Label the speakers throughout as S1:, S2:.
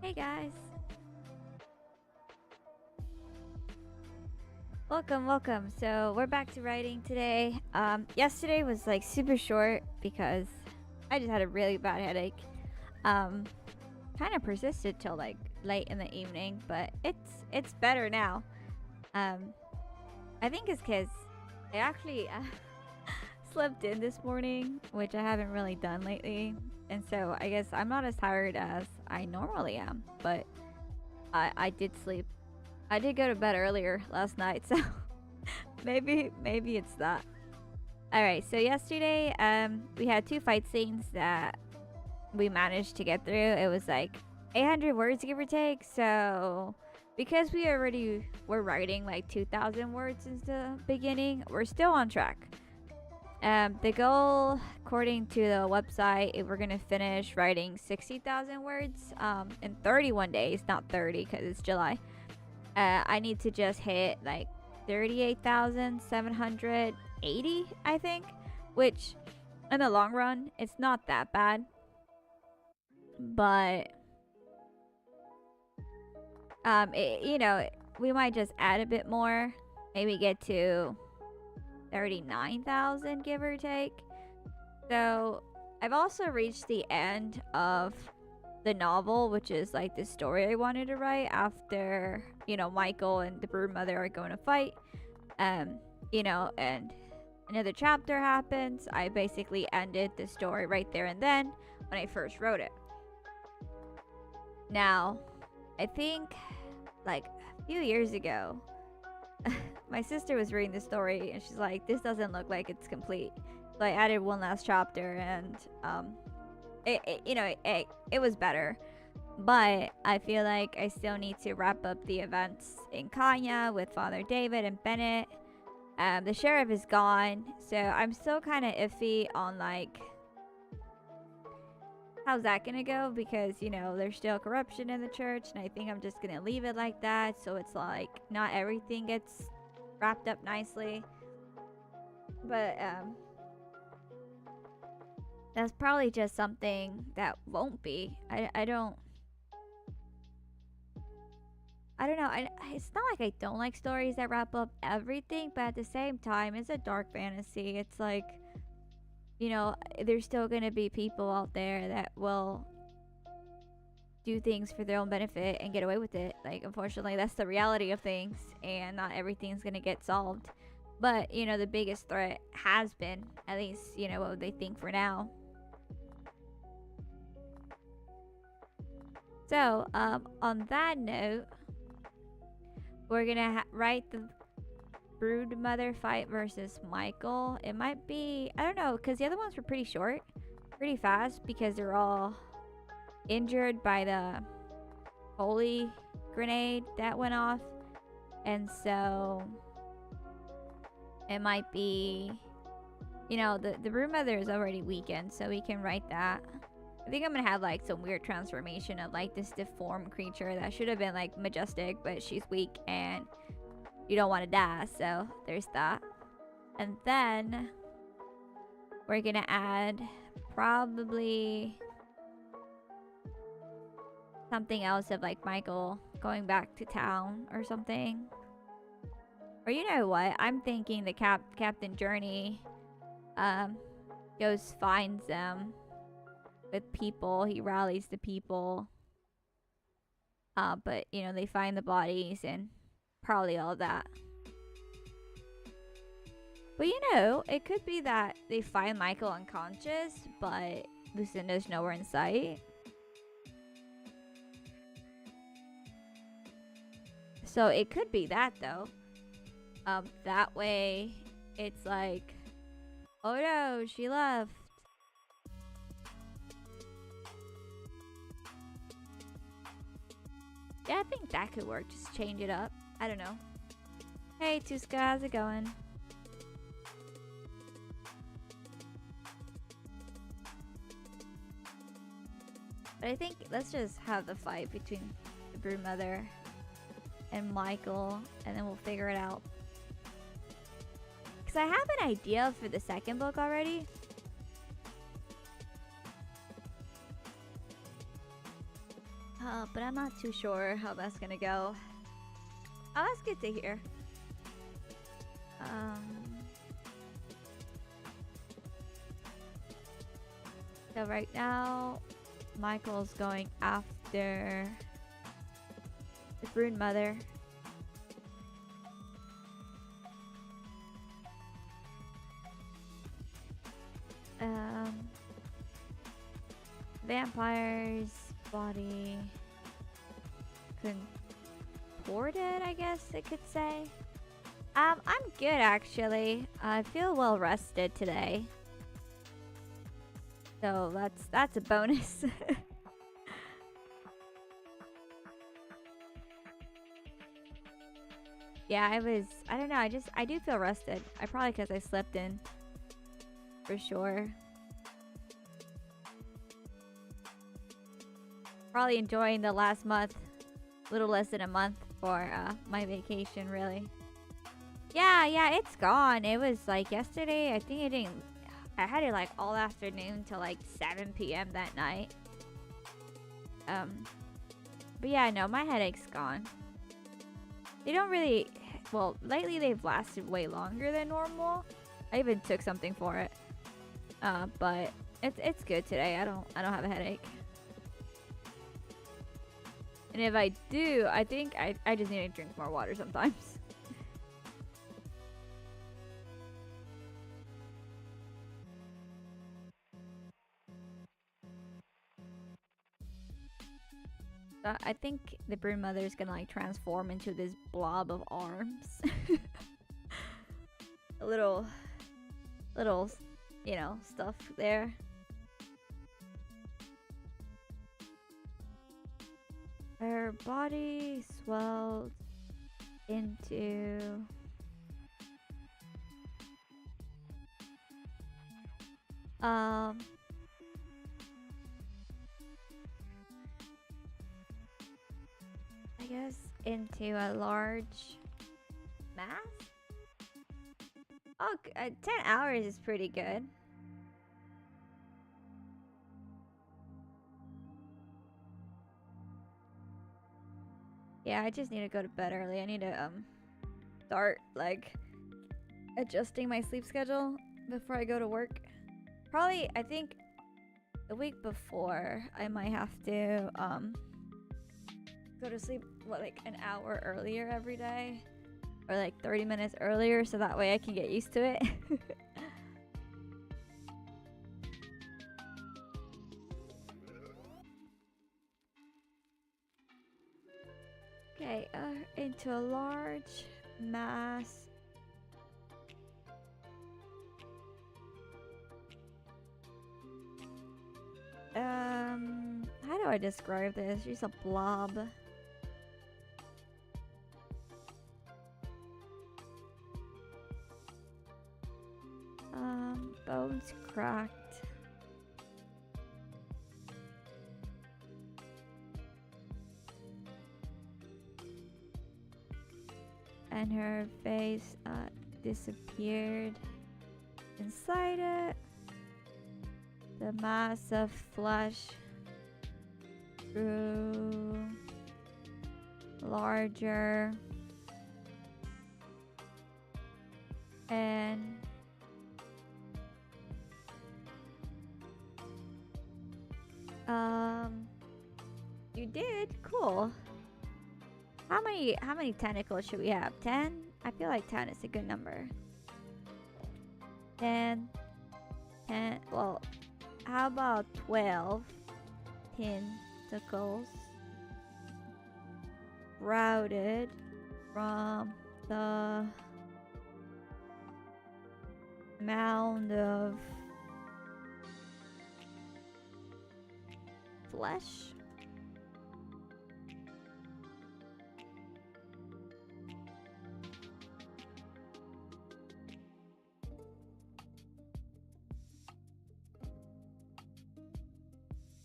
S1: Hey guys. Welcome. So we're back to writing today. Yesterday was like super short because I just had a really bad headache. Kind of persisted till like late in the evening, but it's better now. I think it's because I actually slept in this morning, which I haven't really done lately, and so I guess I'm not as tired as I normally am. But I did sleep. I did go to bed earlier last night, so maybe it's that. All right, so yesterday we had 2 fight scenes that we managed to get through. It was like 800 words, give or take. So because we already were writing like 2,000 words since the beginning, we're still on track. The goal, according to the website, we're gonna finish writing 60,000 words in 31 days, not 30 because it's July. I need to just hit like 38,780, I think, which in the long run, it's not that bad. But, we might just add a bit more, maybe get to 39,000, give or take. So, I've also reached the end of the novel, which is like the story I wanted to write after, Michael and the brood mother are going to fight. And another chapter happens. I basically ended the story right there and then when I first wrote it. Now, I think like a few years ago, my sister was reading the story and she's like, this doesn't look like it's complete. So I added one last chapter and it was better, but I feel like I still need to wrap up the events in Kanya with Father David and Bennett. The sheriff is gone, so I'm still kind of iffy on like how's that gonna go, because there's still corruption in the church, and I think I'm just gonna leave it like that, so it's like not everything gets wrapped up nicely. But that's probably just something that won't be. I don't know. It's not like I don't like stories that wrap up everything, but at the same time, it's a dark fantasy. It's like, there's still going to be people out there that will do things for their own benefit and get away with it. Like, unfortunately, that's the reality of things, and not everything's going to get solved. But, the biggest threat has been, at least, what they think for now. So, on that note, we're gonna write the brood mother fight versus Michael. It might be, I don't know, because the other ones were pretty short, pretty fast, because they're all injured by the holy grenade that went off. And so it might be, the brood mother is already weakened, so we can write that. I think I'm gonna have like some weird transformation of like this deformed creature that should have been like majestic, but she's weak and you don't want to die, so there's that. And then we're gonna add probably something else of like Michael going back to town or something. Or you know what? I'm thinking the Captain Journey goes finds them with people. He rallies the people, but they find the bodies and probably all that. But it could be that they find Michael unconscious, but Lucinda's nowhere in sight. So it could be that though. That way it's like, oh no, she left. Yeah, I think that could work. Just change it up. I don't know. Hey, Tuska, how's it going? But I think let's just have the fight between the brood mother and Michael, and then we'll figure it out. Because I have an idea for the second book already. But I'm not too sure how that's gonna go. Oh, that's good to hear. So right now, Michael's going after the brood mother. Vampire's body contorted, I guess it could say. I'm good actually. I feel well rested today. So that's a bonus. Yeah, I don't know, I do feel rested. I probably because I slept in. For sure. Probably enjoying the last month. A little less than a month for my vacation, really. Yeah, it's gone. It was like yesterday. I had it like all afternoon till like 7 p.m. that night. But yeah, no, my headache's gone. They don't really, well, lately they've lasted way longer than normal. I even took something for it. But it's good today. I don't have a headache. And if I do, I think I just need to drink more water sometimes. So I think the brood mother is gonna like transform into this blob of arms. A little, you know, stuff there. Her body swelled into I guess into a large mass. Oh, 10 hours is pretty good. Yeah, I just need to go to bed early. I need to start like adjusting my sleep schedule before I go to work. Probably, I think the week before I might have to go to sleep like an hour earlier every day, or like 30 minutes earlier, so that way I can get used to it. Okay, into a large mass. How do I describe this? She's a blob. Bones cracked. And her face disappeared inside it. The mass of flesh grew larger, and you did cool. How many tentacles should we have? 10? I feel like 10 is a good number. 10. Well, how about 12 tentacles sprouted from the mound of flesh?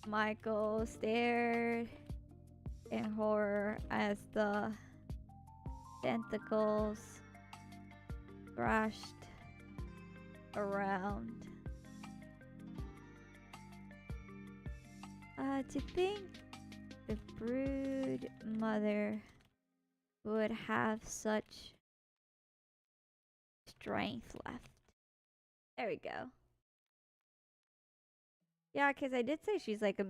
S1: Michael stared in horror as the tentacles thrashed around. To think the brood mother would have such strength left. There we go. Yeah, because I did say she's like a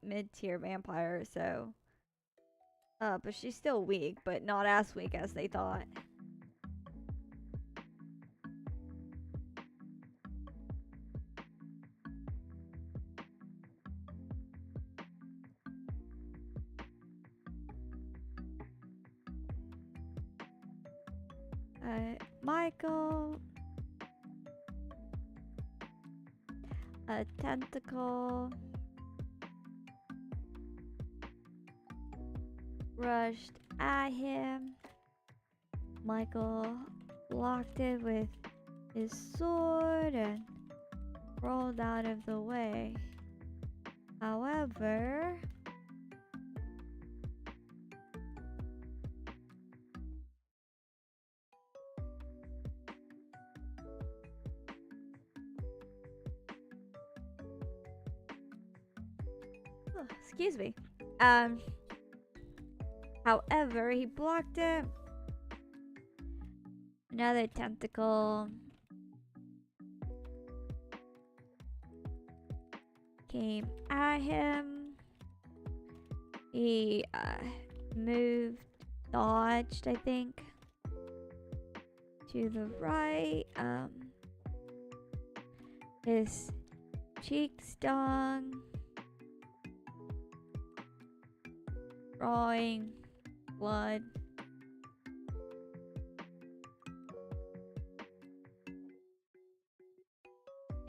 S1: mid-tier vampire, so... but she's still weak, but not as weak as they thought. Michael... A tentacle... rushed at him. Michael blocked it with his sword and rolled out of the way. However... oh, excuse me. However, he blocked it. Another tentacle came at him. He dodged, I think, to the right. His cheek stung, drawing blood.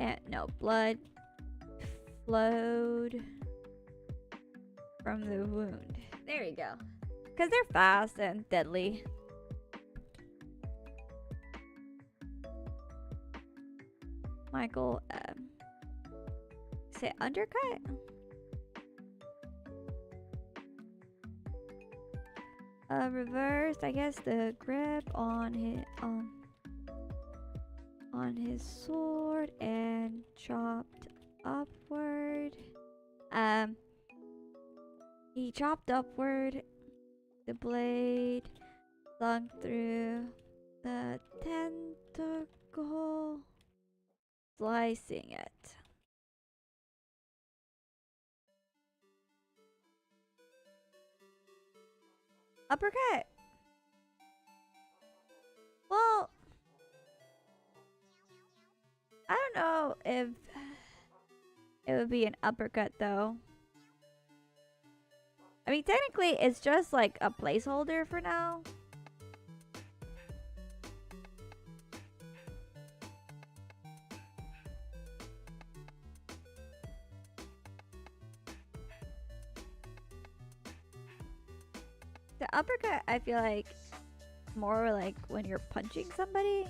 S1: And no, blood flowed from the wound. There you go. Because they're fast and deadly. Michael, say undercut? Reversed, I guess, the grip on his sword and chopped upward. He chopped upward. The blade sunk through the tentacle, slicing it. Uppercut. Well, I don't know if it would be an uppercut though. I mean, technically, it's just like a placeholder for now. The uppercut, I feel like, more like when you're punching somebody.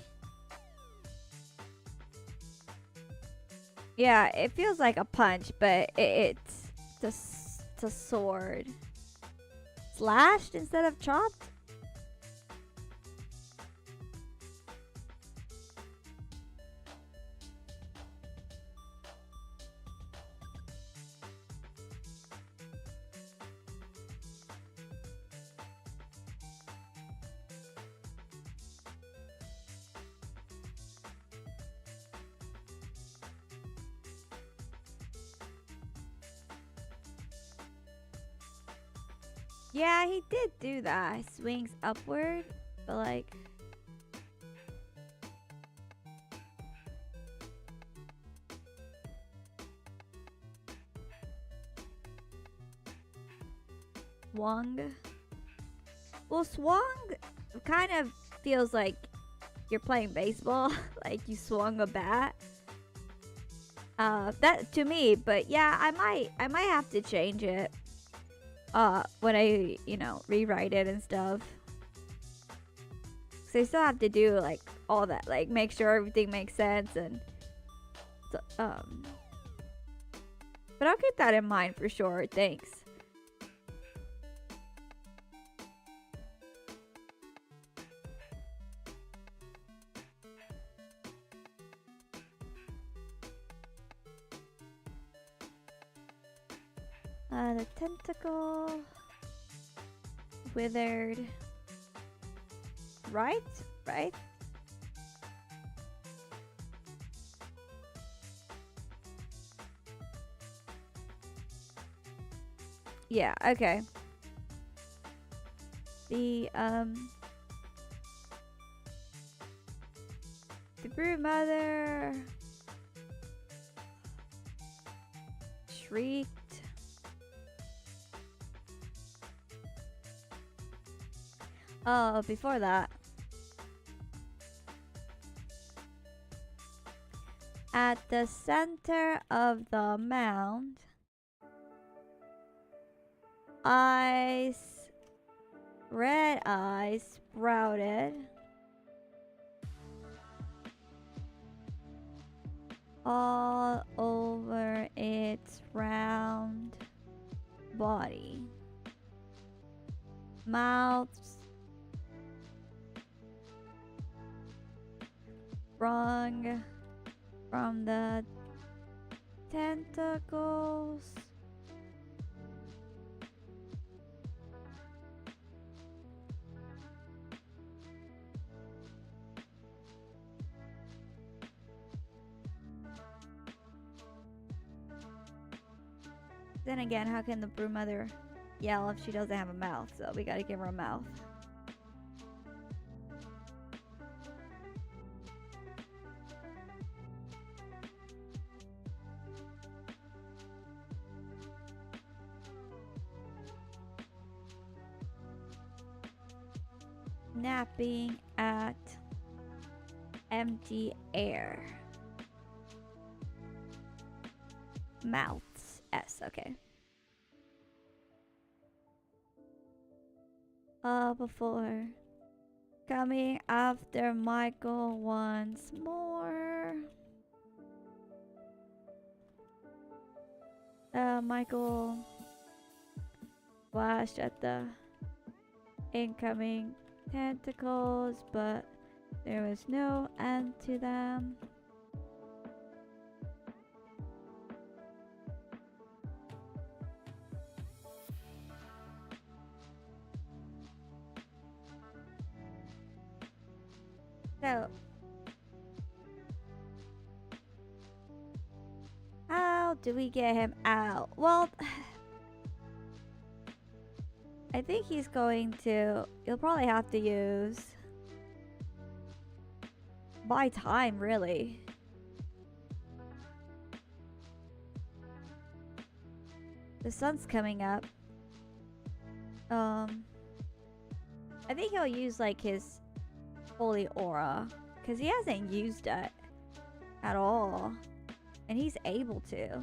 S1: Yeah, it feels like a punch, but it's a sword. Slashed instead of chopped? Yeah, he did do that. He swings upward, but like... swung. Well, swung kind of feels like you're playing baseball. Like you swung a bat. That to me, but yeah, I might have to change it. When I, rewrite it and stuff. So I still have to do, like, all that. Like, make sure everything makes sense and... So, but I'll keep that in mind for sure. Thanks. The tentacle. Withered. Right? Right? Yeah, okay. The brood mother shrieked. Oh, before that. At the center of the mound, red eyes sprouted all over its round body. Mouths sprung from the tentacles. Then again, how can the brood mother yell if she doesn't have a mouth? So we gotta give her a mouth. Napping at empty air. Mouths. S, okay. Before coming after Michael once more. Michael flashed at the incoming tentacles, but there was no end to them. So, how do we get him out? Well, I think he's going to... You'll probably have to use... buy time, really. The sun's coming up. I think he'll use, like, his holy aura. Because he hasn't used it at all. And he's able to.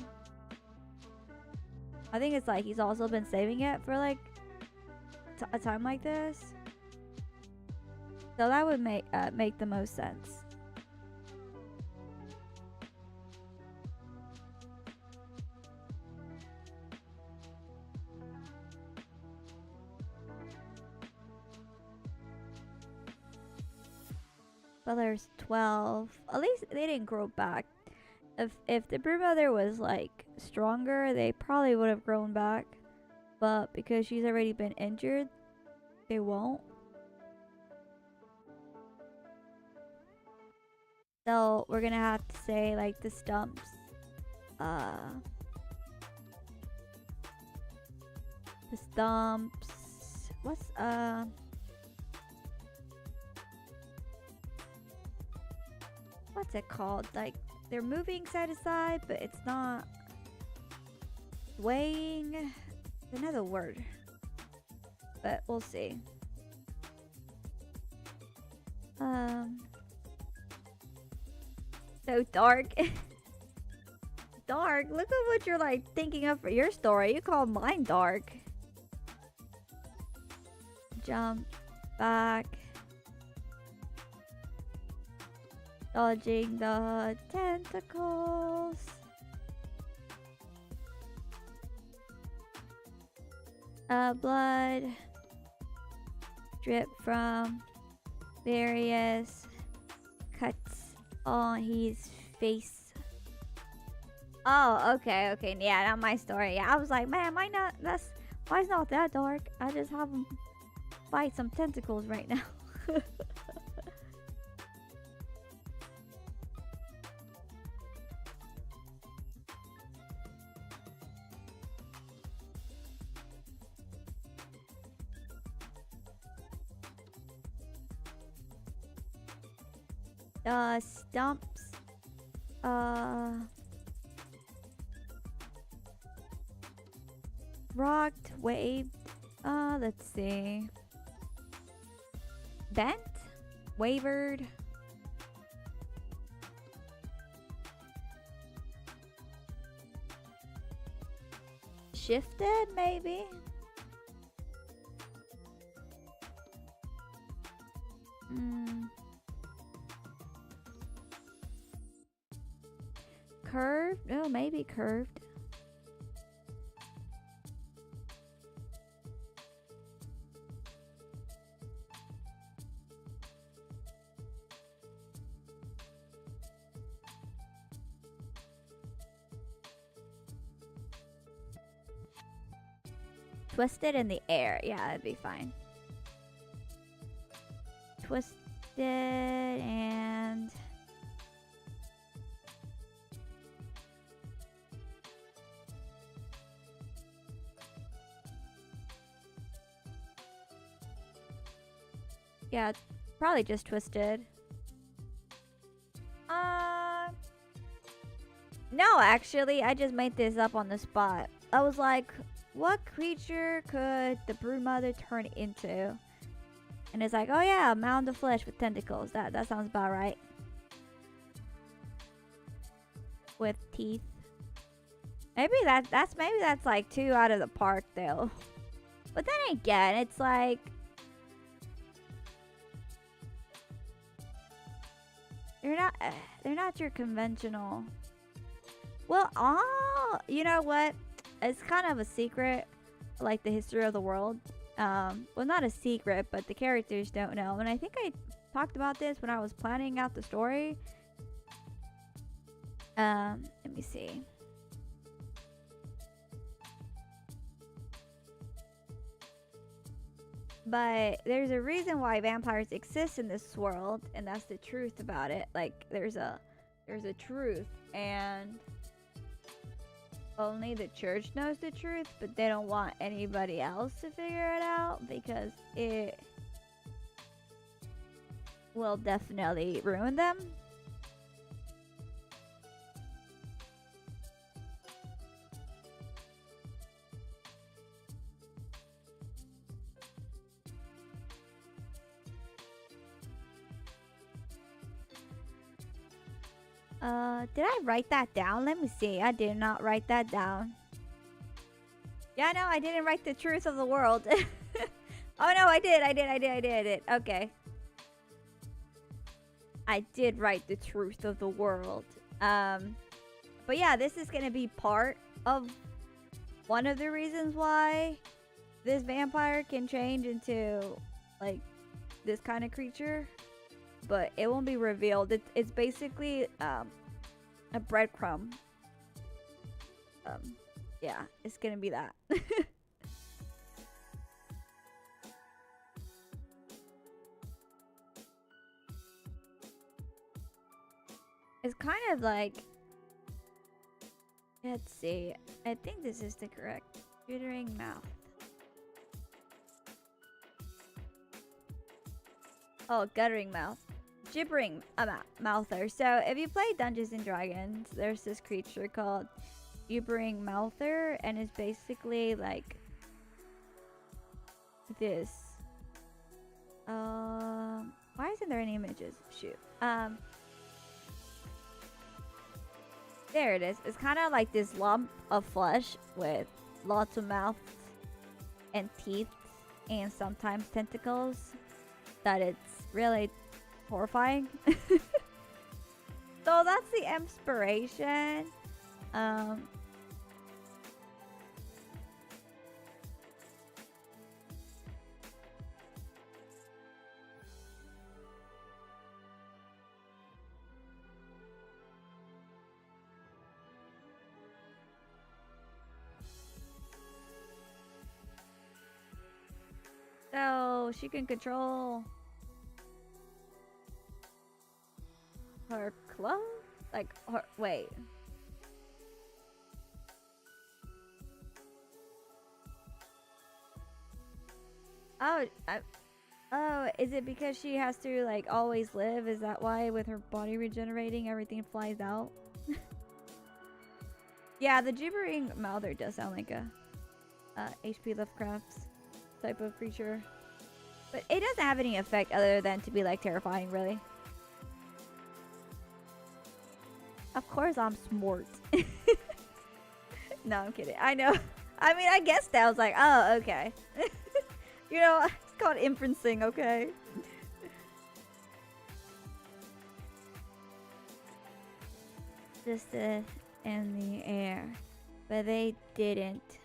S1: I think it's like he's also been saving it for, like, a time like this. So that would make the most sense. But there's 12. At least they didn't grow back. If the brood mother was like stronger, they probably would have grown back. But because she's already been injured, they won't. So we're gonna have to say like the stumps. The stumps. What's it called? Like they're moving side to side, but it's not swaying. Another word, but we'll see. So dark. Dark. Look at what you're like thinking of for your story. You call mine dark. Jump back. Dodging the tentacles. Blood drip from various cuts on his face. Oh, okay, okay. Yeah, not my story. Yeah, I was like, man, why it's not that dark? I just have him fight some tentacles right now. Stumps. Uh, rocked, waved. Let's see. Bent, wavered. Shifted, maybe. Curved? Oh, maybe curved. Twisted in the air. Yeah, that'd be fine. Twisted and... yeah, probably just twisted. No, actually, I just made this up on the spot. I was like, what creature could the broodmother turn into? And it's like, oh yeah, a mound of flesh with tentacles. That sounds about right. With teeth. Maybe that's like 2 out of the park though. But then again, it's like they're not your conventional. Well, you know what? It's kind of a secret, like the history of the world. Well, not a secret, but the characters don't know. And I think I talked about this when I was planning out the story. Let me see. But there's a reason why vampires exist in this world, and that's the truth about it. Like there's a truth, and only the church knows the truth, but they don't want anybody else to figure it out because it will definitely ruin them. Did I write that down? Let me see. I did not write that down. Yeah, no, I didn't write the truth of the world. Oh, no, I did. Okay. I did write the truth of the world. But yeah, this is going to be part of one of the reasons why this vampire can change into, like, this kind of creature. But it won't be revealed. It's basically, a breadcrumb. Yeah, it's gonna be that. It's kind of like, let's see. I think this is the correct jittering mouth. Oh, guttering mouth. Gibbering mouther. So if you play Dungeons and Dragons, there's this creature called gibbering mouther, and it's basically like this. Why isn't there any images? Shoot. There it is. It's kind of like this lump of flesh with lots of mouths and teeth and sometimes tentacles. That it's really horrifying. So that's the inspiration. she can control her clothes? Like, her, wait. Oh, oh, is it because she has to, like, always live? Is that why with her body regenerating, everything flies out? Yeah, the gibbering mouther does sound like a H.P. Lovecraft's type of creature. But it doesn't have any effect other than to be, like, terrifying, really. Of course I'm smart. No, I'm kidding. I know. I mean, I guessed that. I was like, oh, okay. You know, it's called inferencing, okay? Just in the air. But they didn't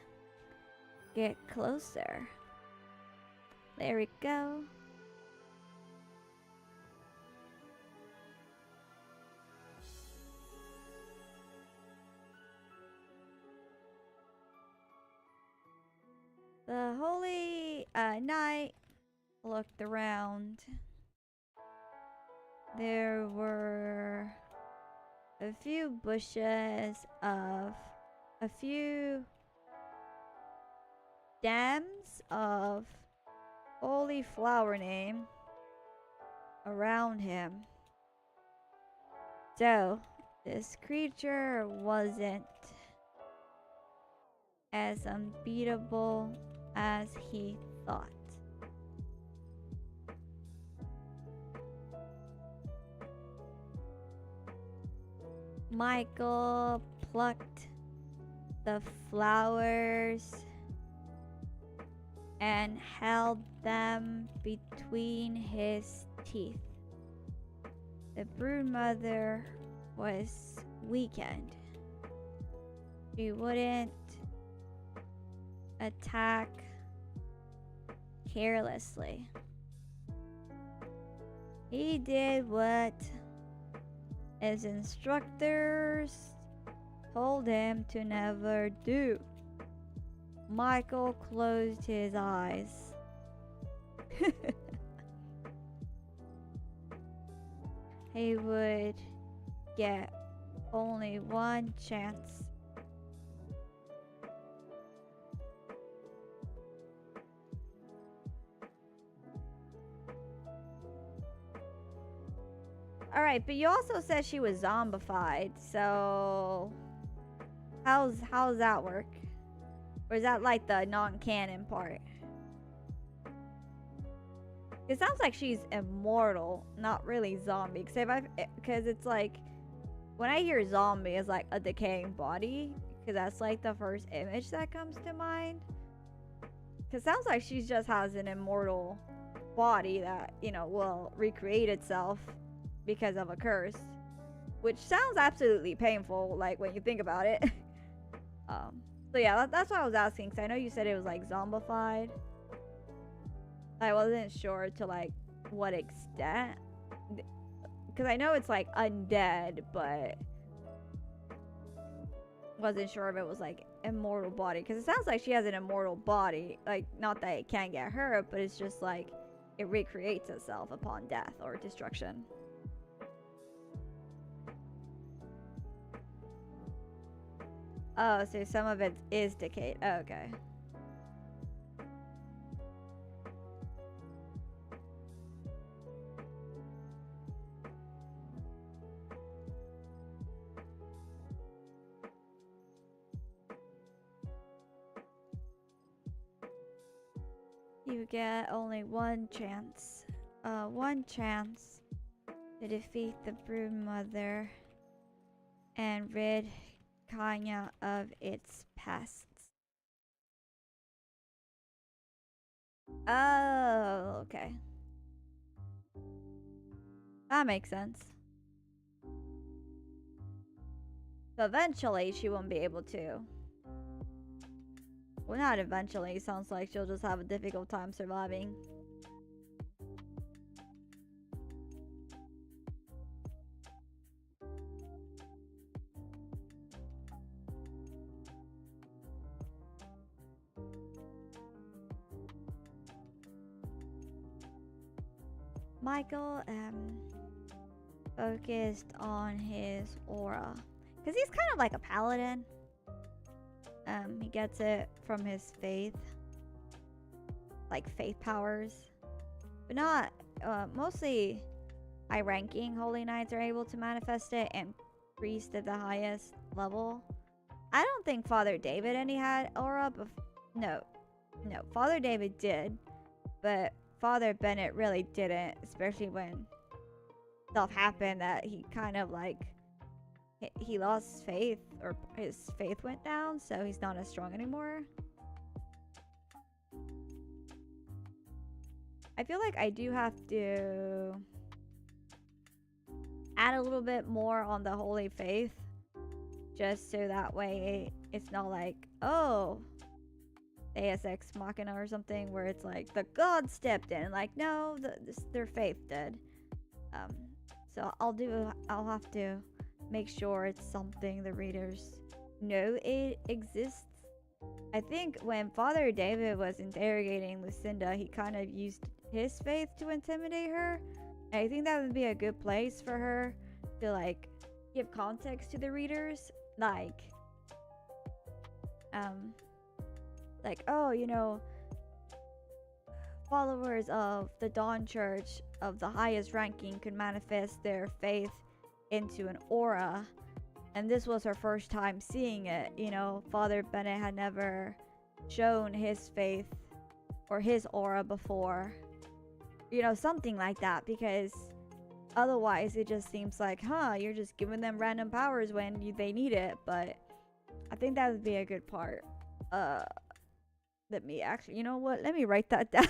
S1: get closer. There we go. The holy knight looked around. There were a few bushes of a few stems of holy flower name around him. So this creature wasn't as unbeatable as he thought. Michael plucked the flowers and held them between his teeth. The broodmother was weakened. She wouldn't attack carelessly. He did what his instructors told him to never do. Michael closed his eyes. He would get only one chance. Alright, but you also said she was zombified, so how's that work? Or is that like the non-canon part? It sounds like she's immortal, not really zombie. Because it's like, when I hear zombie, it's like a decaying body. Because that's like the first image that comes to mind. Because it sounds like she just has an immortal body that, you know, will recreate itself because of a curse. Which sounds absolutely painful, like, when you think about it. So yeah, that's what I was asking. Because I know you said it was like zombified. I wasn't sure to like what extent, because I know it's like undead, but wasn't sure if it was like immortal body, because it sounds like she has an immortal body, like not that it can't get hurt, but it's just like it recreates itself upon death or destruction. Oh, so some of it is decayed. Oh, okay. You get only one chance. One chance to defeat the broodmother and rid Kanya of its pests. Oh, okay. That makes sense. So eventually she won't be able to. Well, not eventually. Sounds like she'll just have a difficult time surviving. Michael focused on his aura because he's kind of like a paladin. He gets it from his faith, like faith powers, but not mostly high-ranking holy knights are able to manifest it, and priests at the highest level. I don't think Father David any had aura, but no, Father David did, but Father Bennett really didn't, especially when stuff happened that he kind of like he lost faith, or his faith went down, so he's not as strong anymore. I feel like I do have to add a little bit more on the holy faith, just so that way it's not like, oh, Deus Ex Machina or something, where it's like the god stepped in. Like, no, their faith did. So I'll have to make sure it's something the readers know it exists. I think when Father David was interrogating Lucinda, he kind of used his faith to intimidate her. And I think that would be a good place for her to like give context to the readers, like oh, you know, followers of the Dawn Church of the highest ranking could manifest their faith into an aura, and this was her first time seeing it. You know, Father Bennett had never shown his faith or his aura before, you know, something like that, because otherwise it just seems like, you're just giving them random powers when they need it. But I think that would be a good part. Let me actually, you know what, let me write that down.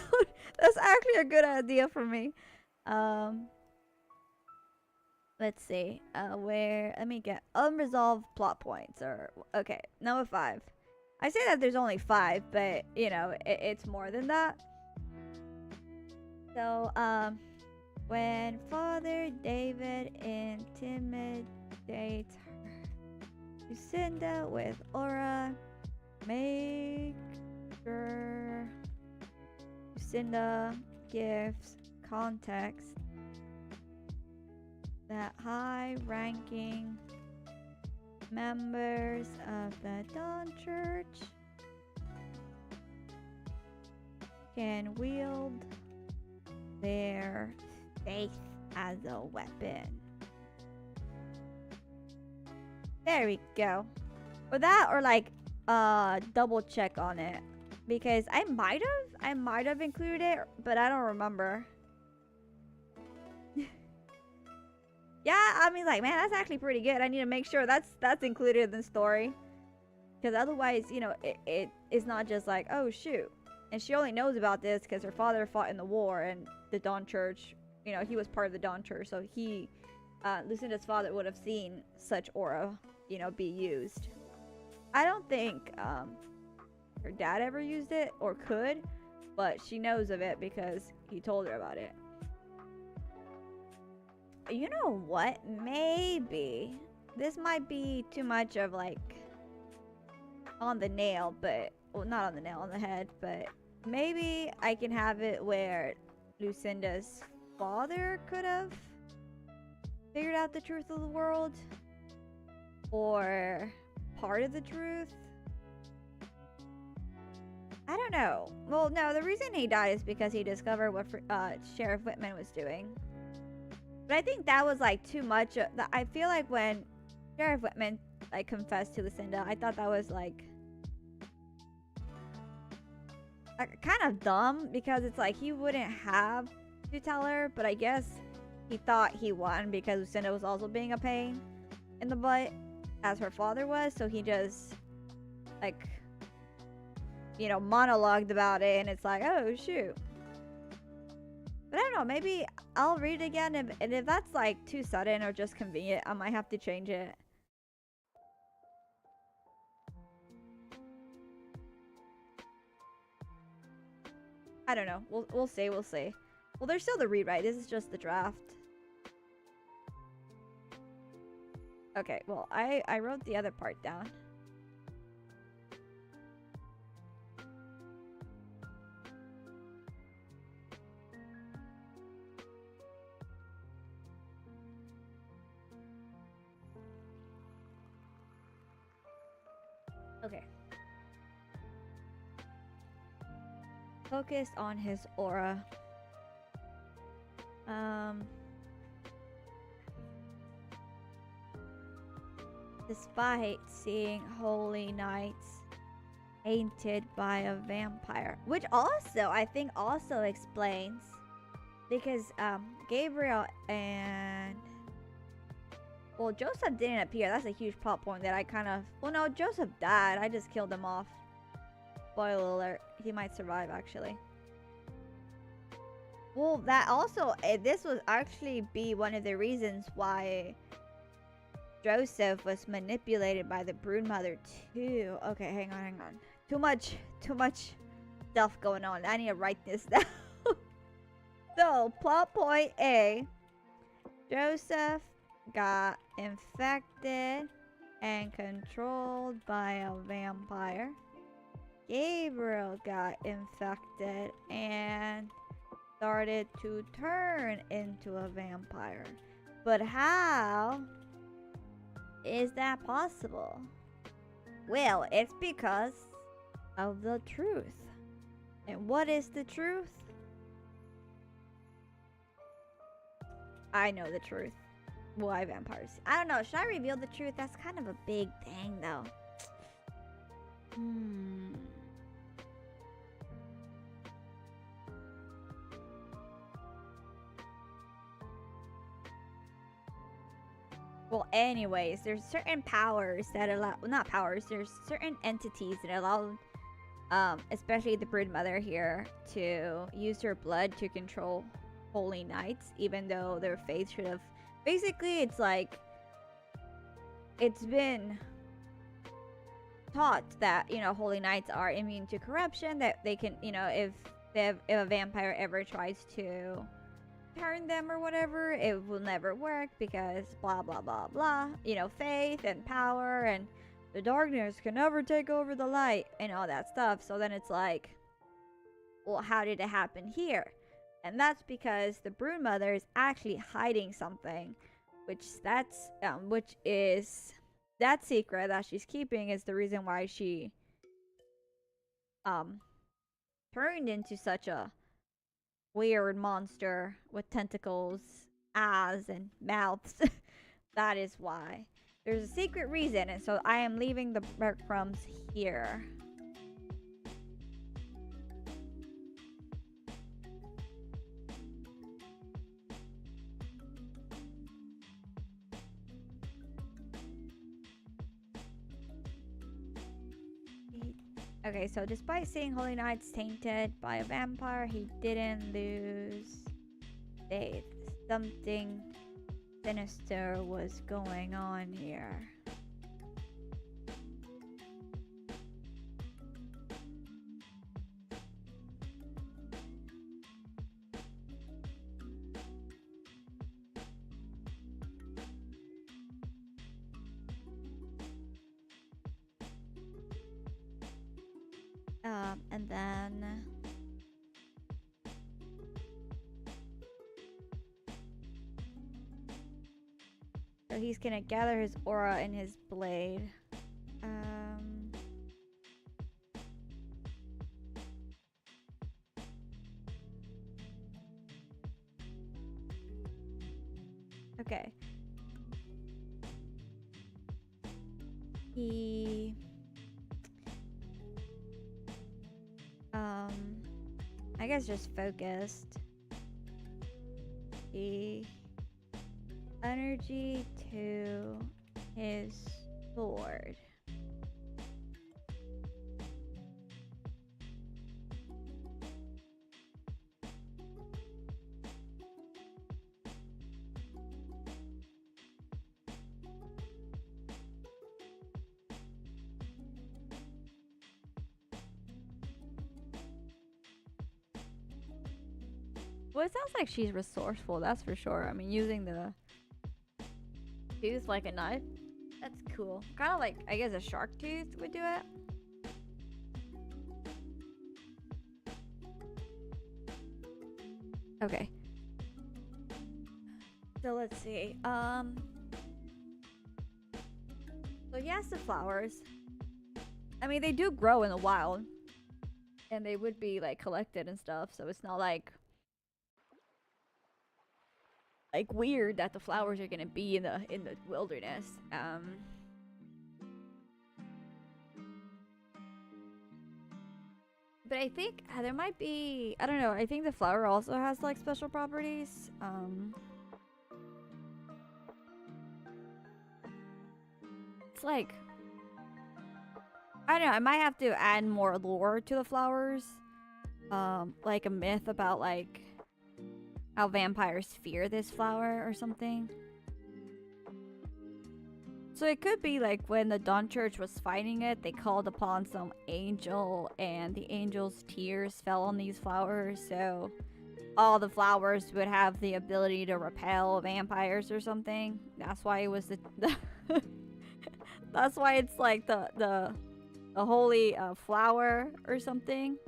S1: That's actually a good idea for me. Let's see, let me get unresolved plot points, or okay, number 5. I say that there's only 5, but you know, it's more than that. So when Father David intimidates Lucinda with aura, make sure Lucinda gives context that high-ranking members of the Dawn Church can wield their faith as a weapon. There we go. Or that, or like double check on it, because I might have included it, but I don't remember. Yeah, I mean, like, man, that's actually pretty good. I need to make sure that's included in the story, because otherwise, you know, it is not just like, oh shoot. And she only knows about this because her father fought in the war, and the Dawn Church, you know, he was part of the Dawn Church, so he, Lucinda's father would have seen such aura, you know, be used. I don't think her dad ever used it or could, but she knows of it because he told her about it. You know what? Maybe this might be too much of like on the nail, but well, not on the nail, on the head, but maybe I can have it where Lucinda's father could have figured out the truth of the world, or part of the truth. I don't know. Well, no, the reason he died is because he discovered what Sheriff Whitman was doing. But I think that was like too much. I feel like when Sheriff Whitman like confessed to Lucinda, I thought that was like kind of dumb, because it's like he wouldn't have to tell her, but I guess he thought he won because Lucinda was also being a pain in the butt as her father was, so he just like, you know, monologued about it, and it's like, oh shoot. But I don't know, maybe I'll read it again, and if that's like too sudden or just convenient, I might have to change it. I don't know. We'll see. Well, there's still the rewrite. This is just the draft. Okay, well, I wrote the other part down. Okay. Focus on his aura. Despite seeing holy knights tainted by a vampire, which also I think also explains because Gabriel and well, Joseph didn't appear. That's a huge plot point that I kind of well no, Joseph died. I just killed him off. Spoiler alert, he might survive actually. Well, that also this would actually be one of the reasons why Joseph was manipulated by the broodmother too. Okay, hang on. Too much stuff going on. I need to write this down. So, plot point A. Joseph got infected and controlled by a vampire. Gabriel got infected and started to turn into a vampire. But how is that possible? Well, it's because of the truth. And what is the truth? I know the truth. Why vampires? I don't know. Should I reveal the truth? That's kind of a big thing, though. Well, anyways, there's certain powers that allow, well, not powers, there's certain entities that allow, especially the broodmother here, to use her blood to control holy knights, even though their faith should have, basically, it's like, it's been taught that, you know, holy knights are immune to corruption, that they can, you know, if a vampire ever tries to turn them or whatever, it will never work because blah blah blah blah, you know, faith and power and the darkness can never take over the light and all that stuff. So then it's like, well, how did it happen here? And that's because the broodmother is actually hiding something, which is that secret that she's keeping is the reason why she turned into such a weird monster with tentacles, eyes, and mouths. That is why. There's a secret reason, and so I am leaving the breadcrumbs here. Okay, so despite seeing holy knights tainted by a vampire, he didn't lose faith. Something sinister was going on here. And then so he's gonna gather his aura in his blade. Okay. He I guess just focused the energy to his sword. Well, it sounds like she's resourceful, that's for sure. I mean, using the tooth like a knife, that's cool. Kind of like, I guess a shark tooth would do it. Okay. So let's see. So he has the flowers. I mean, they do grow in the wild, and they would be like collected and stuff. So it's not like weird that the flowers are gonna be in the wilderness. But I think there might be, I don't know, I think the flower also has like special properties. It's like, I don't know, I might have to add more lore to the flowers. Like a myth about like how vampires fear this flower or something. So it could be like when the Dawn Church was fighting it, they called upon some angel, and the angel's tears fell on these flowers, so all the flowers would have the ability to repel vampires or something. That's why it was the that's why it's like the holy flower or something.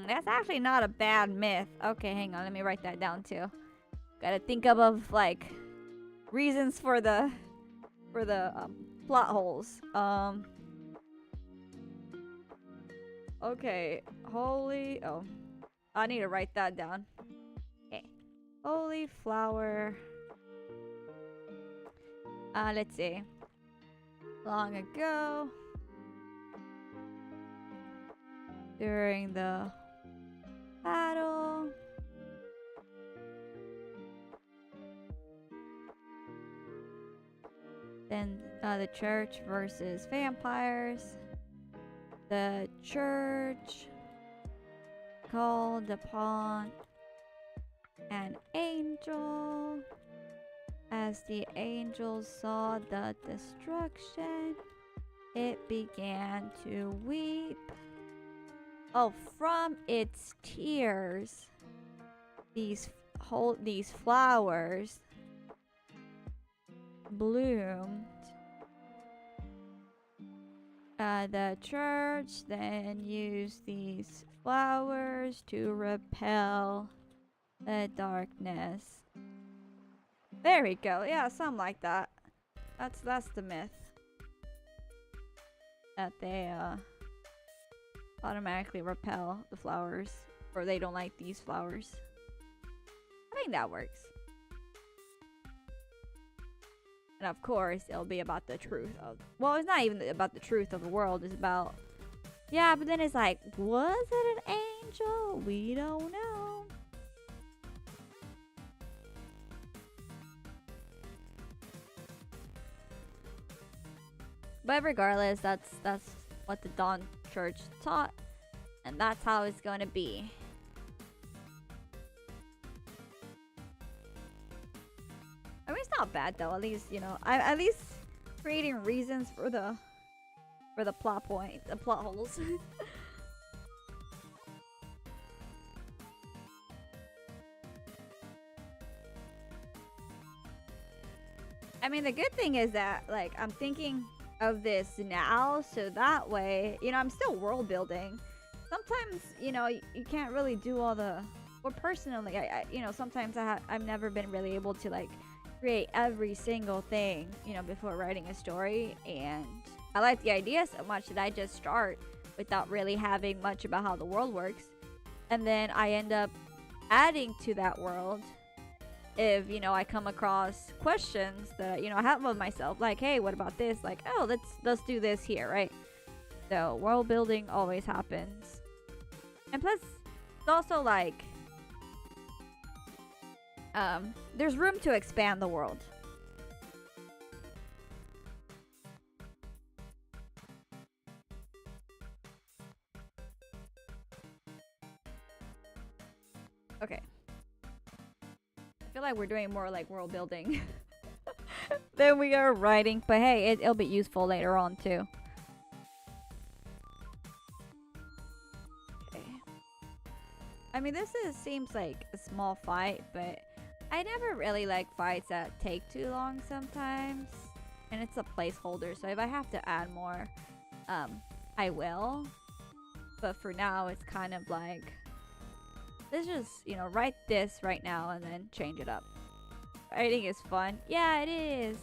S1: That's actually not a bad myth. Okay, hang on, let me write that down too. Gotta think of like reasons for the plot holes. Okay, holy. Oh, I need to write that down. Okay, holy flower. Let's see. Long ago, during the battle, then the church versus vampires. The church called upon an angel. As the angel saw the destruction, it began to weep. Oh, from its tears, these flowers bloomed. The church then used these flowers to repel the darkness. There we go. Yeah, something like that. That's the myth. That they automatically repel the flowers, or they don't like these flowers. I think that works. And of course, it'll be about the truth of... Well, it's not even about the truth of the world. It's about... Yeah, but then it's like, was it an angel? We don't know. But regardless, that's what the Dawn Church taught. And that's how it's going to be. I mean, it's not bad though. At least, you know, at least creating reasons for the plot point, the plot holes. I mean, the good thing is that, like, I'm thinking of this now, so that way, you know, I'm still world building. Sometimes, you know, you can't really do all the... Well, personally, I you know, sometimes I've never been really able to, like, create every single thing, you know, before writing a story, and I like the idea so much that I just start without really having much about how the world works, and then I end up adding to that world if, you know, I come across questions that, you know, I have of myself, like, hey, what about this? Like, oh, let's do this here, right? So world building always happens. And plus, it's also like there's room to expand the world. Okay. I feel like we're doing more like world building than we are writing, but hey, it'll be useful later on too. Okay. I mean, seems like a small fight, but I never really like fights that take too long sometimes, and it's a placeholder, so if I have to add more, I will. But for now, it's kind of like, let's just, you know, write this right now and then change it up. Writing is fun. Yeah, it is.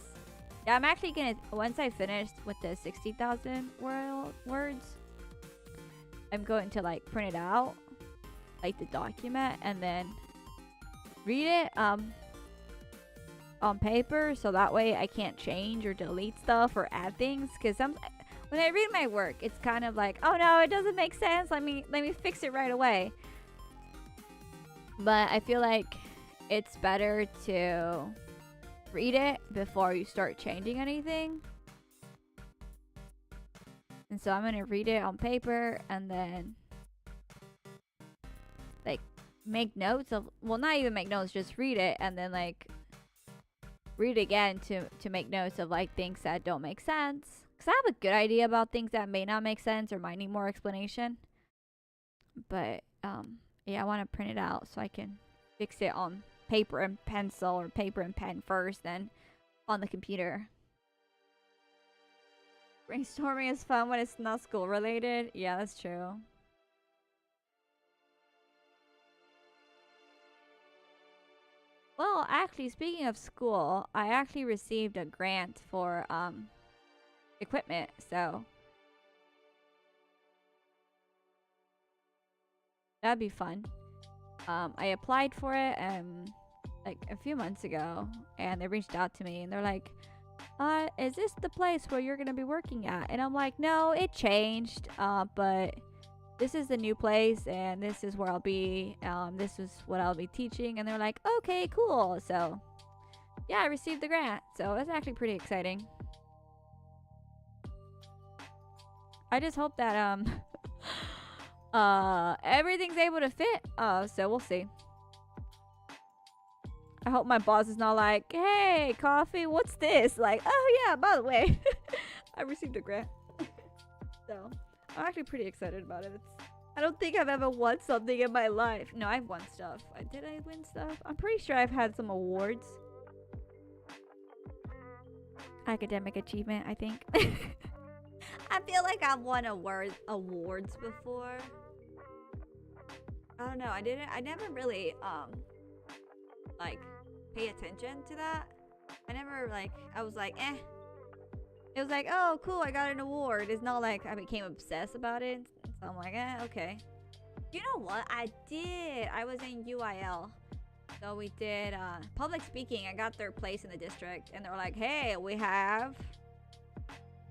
S1: Yeah, I'm actually gonna, once I finish with the 60,000 words, I'm going to like print it out, like the document, and then read it on paper, so that way I can't change or delete stuff or add things. Because when I read my work, it's kind of like, oh no, it doesn't make sense. Let me fix it right away. But I feel like it's better to read it before you start changing anything. And so I'm gonna read it on paper and then like make notes of, well, not even make notes, just read it and then like read it again to make notes of like things that don't make sense. Because I have a good idea about things that may not make sense or might need more explanation. But yeah, I want to print it out so I can fix it on paper and pencil, or paper and pen first, then on the computer. Brainstorming is fun when it's not school related. Yeah, that's true. Well, actually, speaking of school, I actually received a grant for equipment, so that'd be fun. I applied for it like a few months ago, and they reached out to me and they're like, is this the place where you're gonna be working at? And I'm like, no, it changed, but this is the new place and this is where I'll be. This is what I'll be teaching. And they're like, okay, cool. So yeah, I received the grant, so it's actually pretty exciting. I just hope that everything's able to fit. So we'll see. I hope my boss is not like, hey, coffee, what's this? Like, oh yeah, by the way, I received a grant. So I'm actually pretty excited about it. I don't think I've ever won something in my life. No, I've won stuff. Did I win stuff? I'm pretty sure I've had some awards. Academic achievement, I think. I feel like I've won awards before. I don't know. I never really like pay attention to that. I never like, I was like, eh. It was like, oh cool, I got an award. It's not like I became obsessed about it. So I'm like, eh, okay. You know what? I did. I was in UIL. So we did public speaking. I got third place in the district. And they were like, hey, we have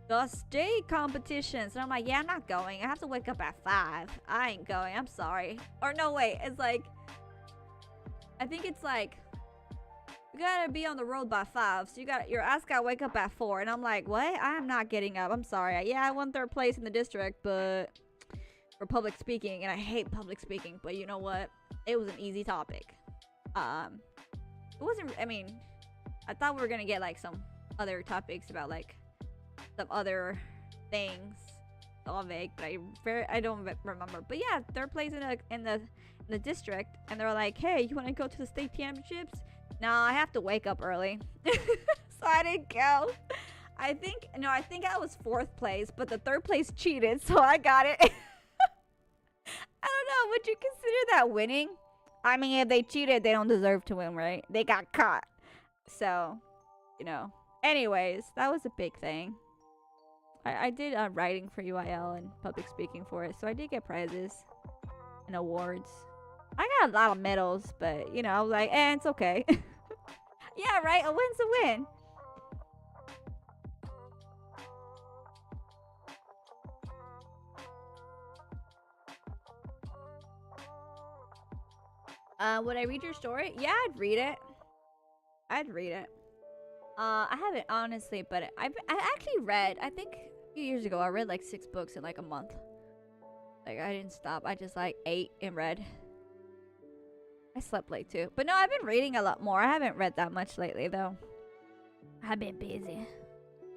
S1: the state competitions. And I'm like, yeah, I'm not going. I have to wake up at 5. I ain't going. I'm sorry. Or no, wait. It's like, I think it's like, you gotta be on the road by 5. So your ass gotta wake up at 4. And I'm like, what? I'm not getting up. I'm sorry. Yeah, I won third place in the district, but for public speaking. And I hate public speaking. But you know what? It was an easy topic. It wasn't, I mean, I thought we were gonna get like some other topics about like some other things. It's all vague, but I don't remember. But yeah, third place in the district, and they were like, hey, you want to go to the state championships? No, I have to wake up early. So I didn't go. I think I was 4th place, but the 3rd place cheated, so I got it. I don't know, would you consider that winning? I mean, if they cheated, they don't deserve to win, right? They got caught. So, you know. Anyways, that was a big thing. I did writing for UIL and public speaking for it, so I did get prizes and awards. I got a lot of medals, but, you know, I was like, eh, it's okay. Yeah, right? A win's a win. Would I read your story? Yeah, I'd read it. I haven't, honestly, but I actually read, I think a few years ago, I read like 6 books in like a month. Like, I didn't stop. I just like ate and read. I slept late too. But no, I've been reading a lot more. I haven't read that much lately though. I've been busy.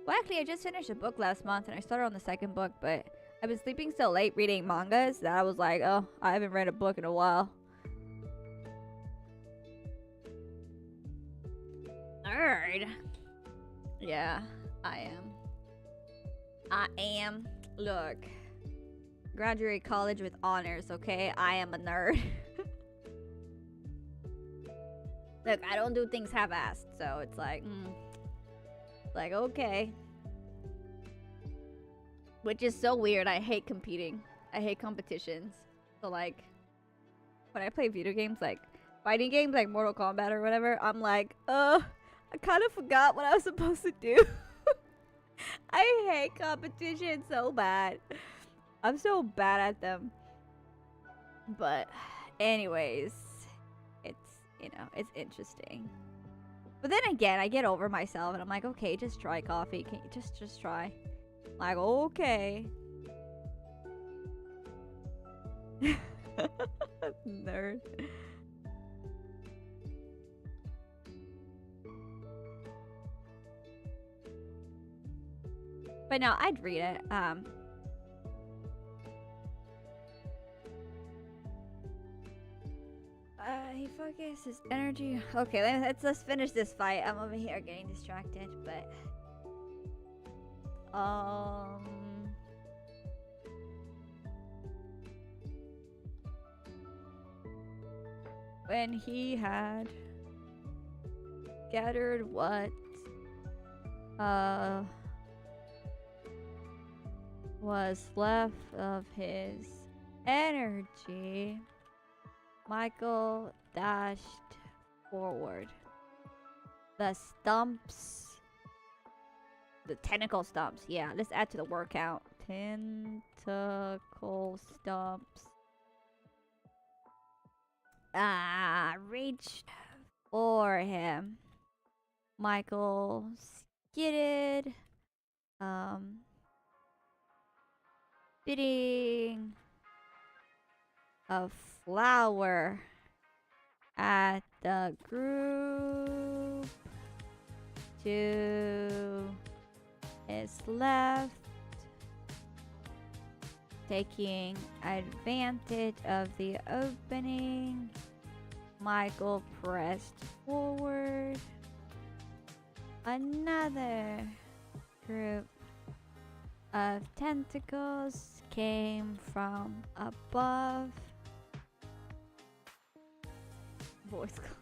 S1: Well, actually, I just finished a book last month and I started on the 2nd book, but I've been sleeping so late reading mangas that I was like, oh, I haven't read a book in a while. Nerd. Yeah, I am. Look. Graduate college with honors, okay? I am a nerd. Look, I don't do things half-assed, so it's like, Like, okay. Which is so weird. I hate competing. I hate competitions. So like, when I play video games, like fighting games like Mortal Kombat or whatever, I'm like, I kind of forgot what I was supposed to do. I hate competition so bad. I'm so bad at them. But anyways, it's, you know, it's interesting. But then again, I get over myself and I'm like, okay, just try coffee. Can you just try? Like, okay. Nerd. But no, I'd read it. He focuses his energy. Okay, let's finish this fight. I'm over here getting distracted, but when he had gathered what was left of his energy, Michael dashed forward. The tentacle stumps. Yeah, let's add to the word count. Tentacle stumps. Reached for him. Michael skidded. Spitting a flower at the group to his left, taking advantage of the opening. Michael pressed forward. Another group of tentacles came from above. Voice call.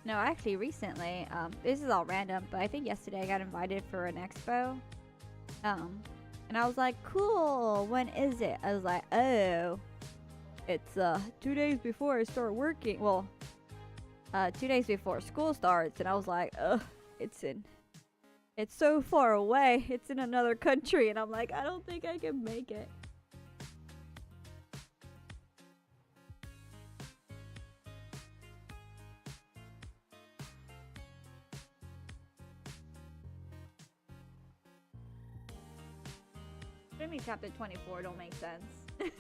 S1: No, actually recently, this is all random, but I think yesterday I got invited for an expo. And I was like, cool, when is it? I was like, oh, it's 2 days before I start working. Well, 2 days before school starts. And I was like, ugh, it's so far away. It's in another country. And I'm like, I don't think I can make it. Jimmy chapter 24 don't make sense.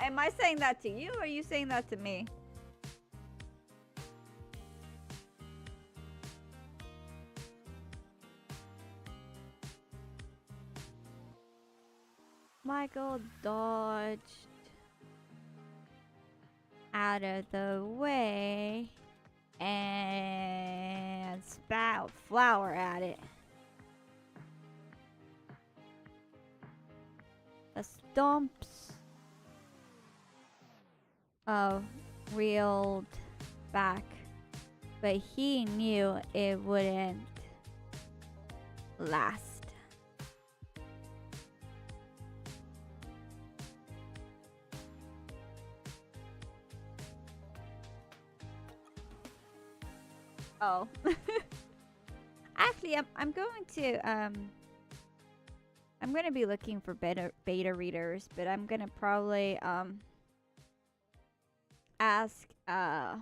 S1: Am I saying that to you or are you saying that to me? Michael dodged out of the way and spat flour at it. The stumps reeled back, but he knew it wouldn't last. Oh. Actually, I'm going to I'm gonna be looking for beta readers, but I'm gonna probably ask I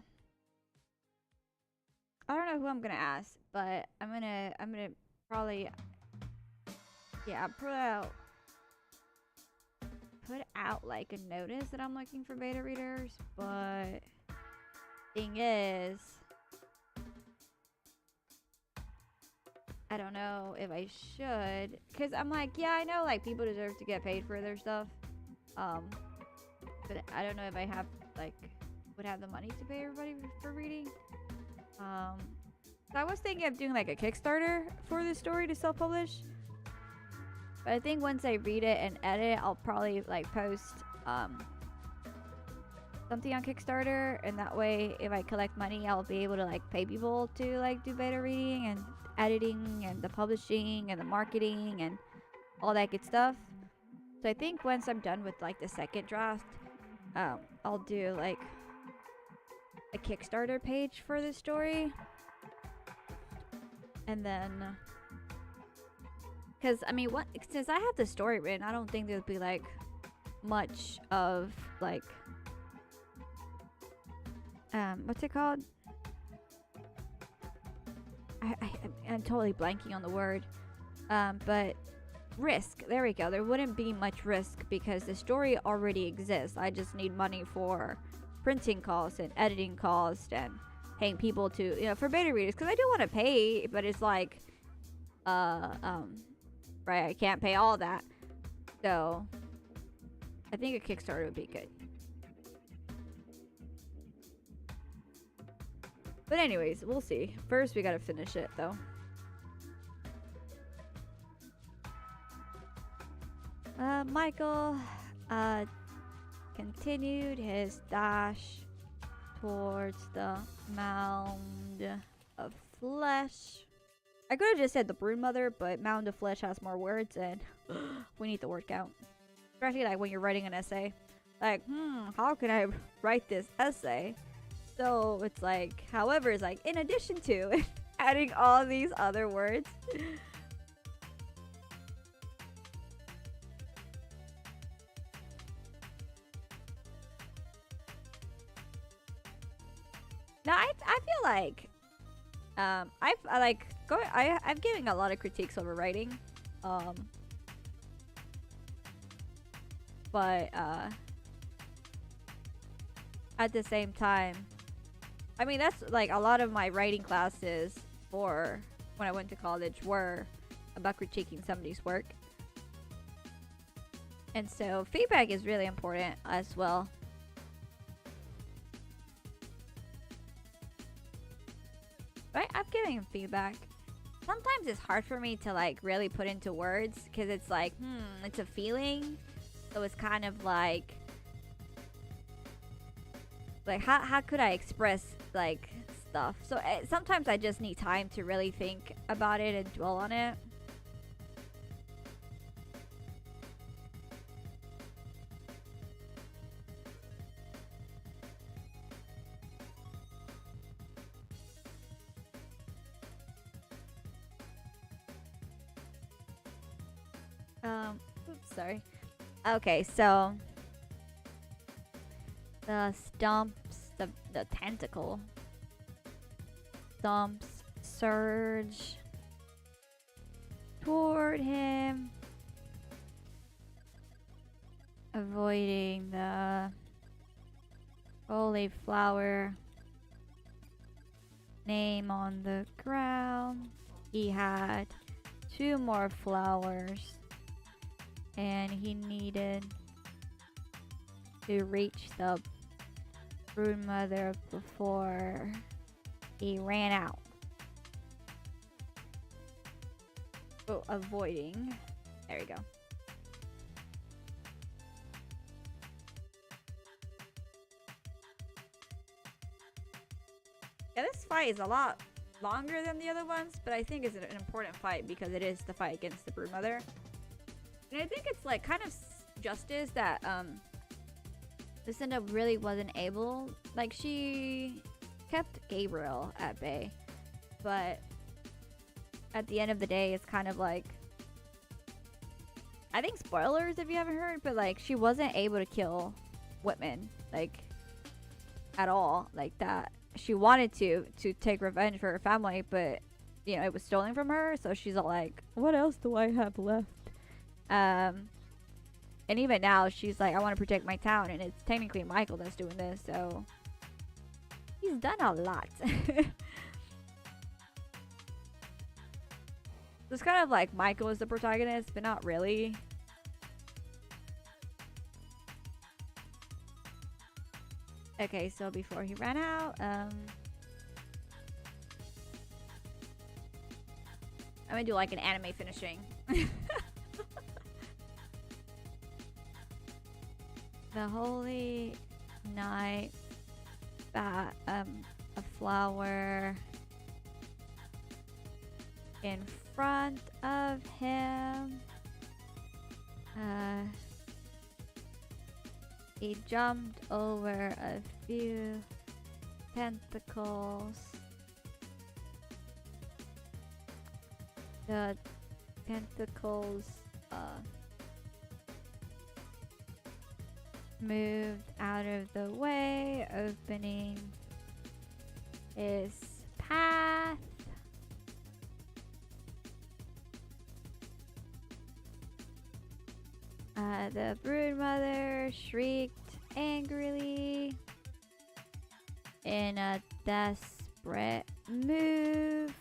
S1: don't know who I'm gonna ask, but I'm gonna probably put out like a notice that I'm looking for beta readers, but thing is, I don't know if I should, because I'm like, yeah, I know like people deserve to get paid for their stuff, but I don't know if I have would have the money to pay everybody for reading. So I was thinking of doing like a Kickstarter for this story to self-publish, but I think once I read it and edit, I'll probably like post something on Kickstarter, and that way if I collect money I'll be able to like pay people to like do beta reading and editing and the publishing and the marketing and all that good stuff. So I think once I'm done with like the second draft, I'll do like a Kickstarter page for the story. And then, because I mean, since I have the story written, I don't think there'll be like much of like, what's it called? I'm totally blanking on the word. But risk. There we go. There wouldn't be much risk because the story already exists. I just need money for printing costs and editing costs and paying people to, for beta readers, because I do want to pay, but it's like, right, I can't pay all that. So I think a Kickstarter would be good. But anyways, we'll see. First, we gotta finish it, though. Michael, continued his dash towards the mound of flesh. I could have just said the broodmother, but mound of flesh has more words, and we need the word count. Especially like when you're writing an essay. Like, how can I write this essay? So it's like, however, it's like, in addition to adding all these other words. Now I feel like I'm giving a lot of critiques over writing, but at the same time, I mean, that's like a lot of my writing classes for when I went to college were about critiquing somebody's work, and so feedback is really important as well. Right, I'm giving him feedback. Sometimes it's hard for me to like really put into words because it's like, it's a feeling. So it's kind of like how could I express like stuff? So sometimes I just need time to really think about it and dwell on it. Oops, sorry. Okay, so the stumps, the tentacle stumps surge toward him, avoiding the holy flower name on the ground. He had 2 more flowers, and he needed to reach the broodmother before he ran out. Oh, avoiding. There we go. Yeah, this fight is a lot longer than the other ones, but I think it's an important fight because it is the fight against the broodmother. And I think it's like kind of justice that Lucinda really wasn't able, like, she kept Gabriel at bay, but at the end of the day it's kind of like, I think spoilers if you haven't heard, but like she wasn't able to kill Whitman like at all, like that. She wanted to take revenge for her family, but you know, it was stolen from her, so she's all like, what else do I have left? And even now she's like, I want to protect my town, and it's technically Michael that's doing this, so he's done a lot. It's kind of like Michael is the protagonist, but not really. Okay, so before he ran out, I'm gonna do like an anime finishing. The holy night. A flower in front of him. He jumped over a few tentacles. The tentacles moved out of the way, opening his path. The broodmother shrieked angrily in a desperate move.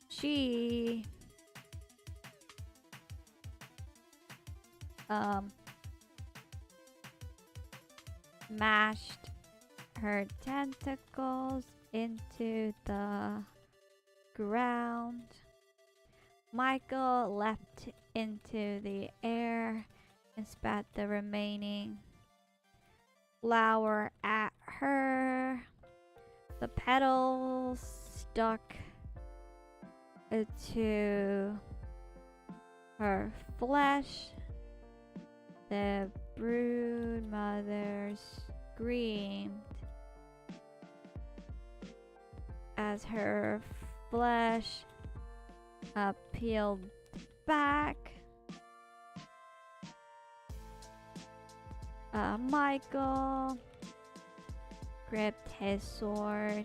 S1: She mashed her tentacles into the ground. Michael leapt into the air and spat the remaining flower at her. The petals stuck to her flesh. The broodmother screamed as her flesh peeled back. Michael gripped his sword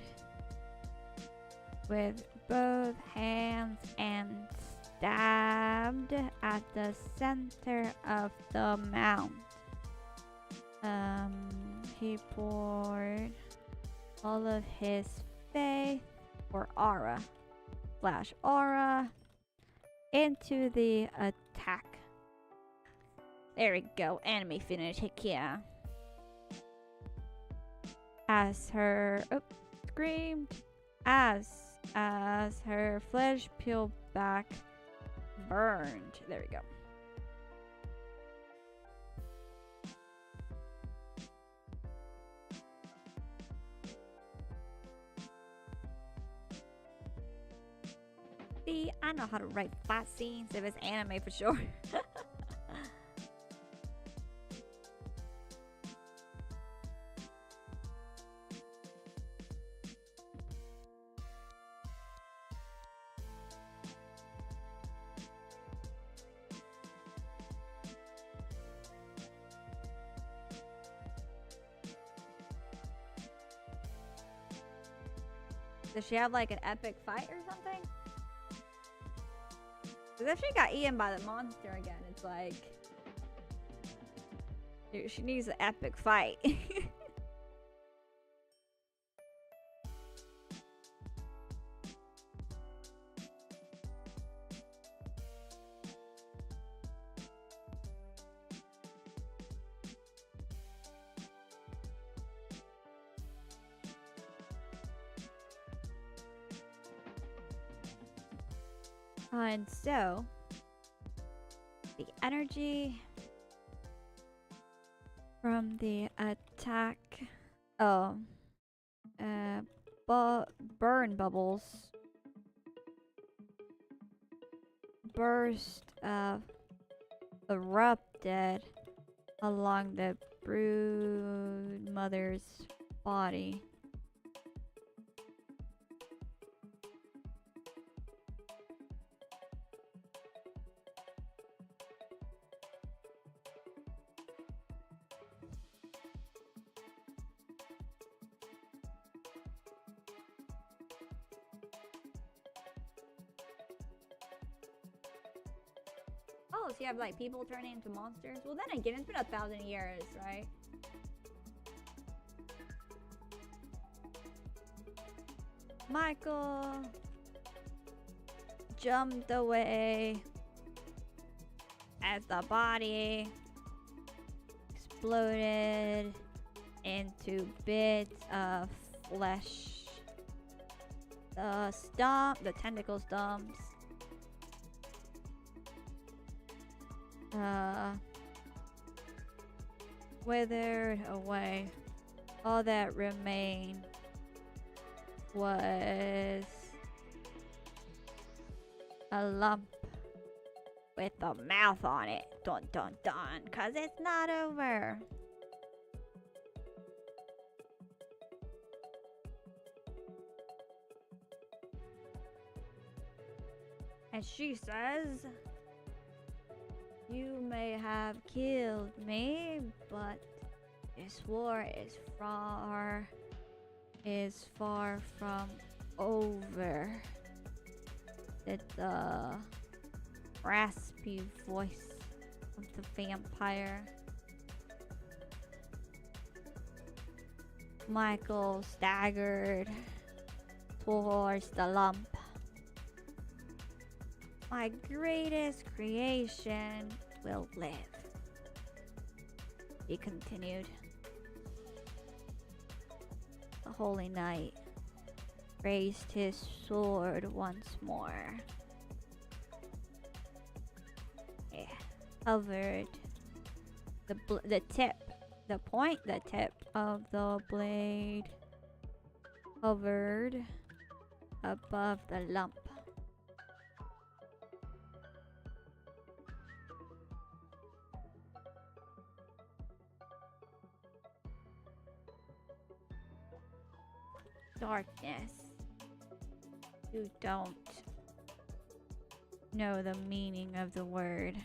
S1: with both hands and stabbed at the center of the mount. He poured all of his faith or aura into the attack. There we go, enemy finish, heck yeah. As her screamed as her flesh peeled back, burned. There we go. See, I know how to write fight scenes if it's anime for sure. Does she have like an epic fight or something? Because if she got eaten by the monster again, it's like she needs an epic fight. And so, the energy from the attack, burn bubbles erupted along the brood mother's body. Oh, so you have like people turning into monsters? Well, then again, it's been 1,000 years, right? Michael jumped away as the body exploded into bits of flesh. The tentacle stumps withered away. All that remained was a lump with a mouth on it. Dun dun dun, 'cause it's not over. And she says, "You may have killed me, but this war is far from over." Said the raspy voice of the vampire. Michael staggered towards the lump. "My greatest creation will live," he continued. The Holy Knight raised his sword once more. It hovered the tip of the blade hovered above the lump. Darkness. You don't know the meaning of the word.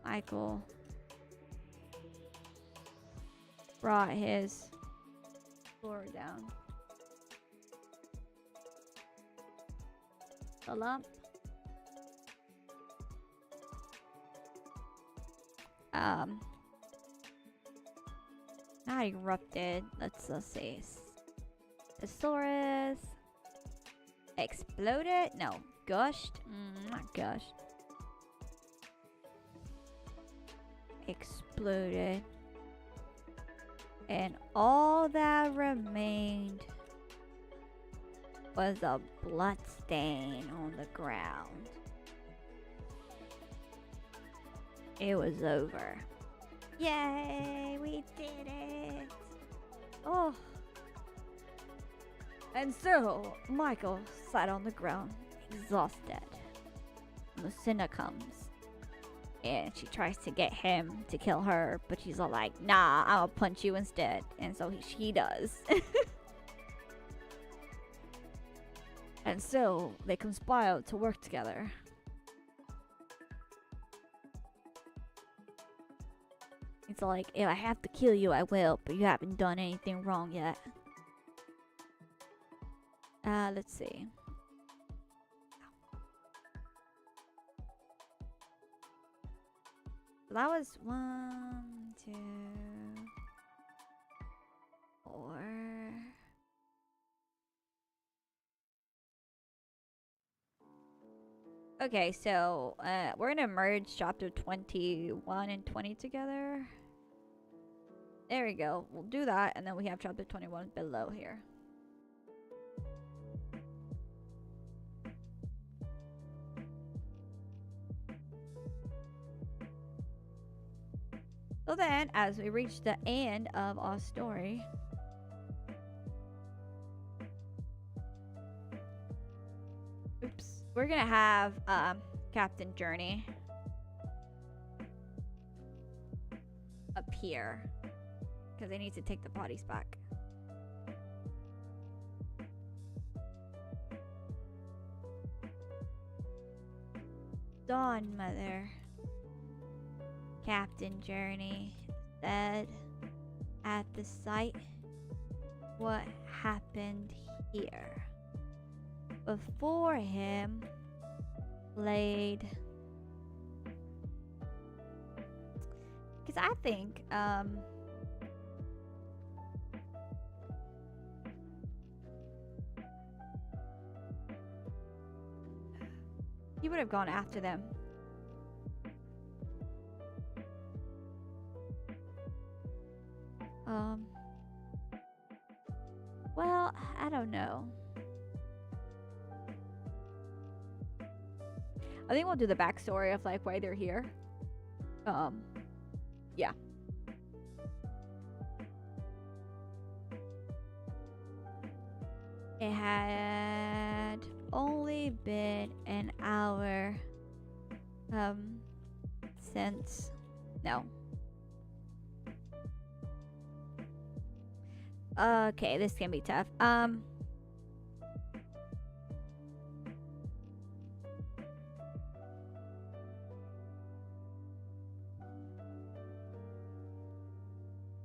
S1: Michael brought his sword down. The lump not erupted. Let's see. Thesaurus exploded? No, gushed? Not gushed. Exploded. And all that remained was a blood stain on the ground. It was over. Yay, we did it! Oh. And so, Michael sat on the ground, exhausted. Lucinda comes, and she tries to get him to kill her, but she's all like, "Nah, I'll punch you instead." And so she does. And so, they conspire to work together. It's like, if I have to kill you, I will, but you haven't done anything wrong yet. Let's see. That was 1, 2, 4. Okay, so we're gonna merge chapter 21 and 20 together. There we go. We'll do that, and then we have chapter 21 below here. So then, as we reach the end of our story, we're gonna have Captain Journey appear because they need to take the bodies back. "Dawn, Mother," Captain Journey said at the sight. "What happened here?" Before him laid, because I think he would have gone after them. Well, I don't know. I think we'll do the backstory of like why they're here. Um, yeah. It had only been an hour since no. Okay, this can be tough.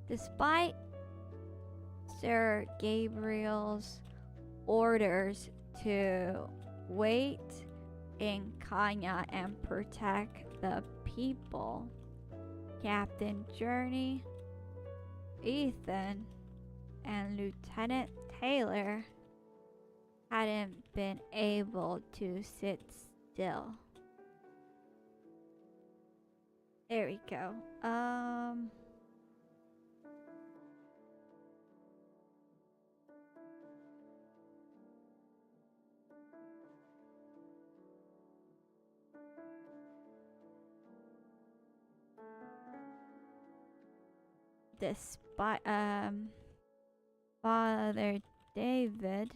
S1: Despite Sir Gabriel's orders to wait in Kanya and protect the people, Captain Journey, Ethan, and Lieutenant Taylor hadn't been able to sit still. There we go. Despite Father David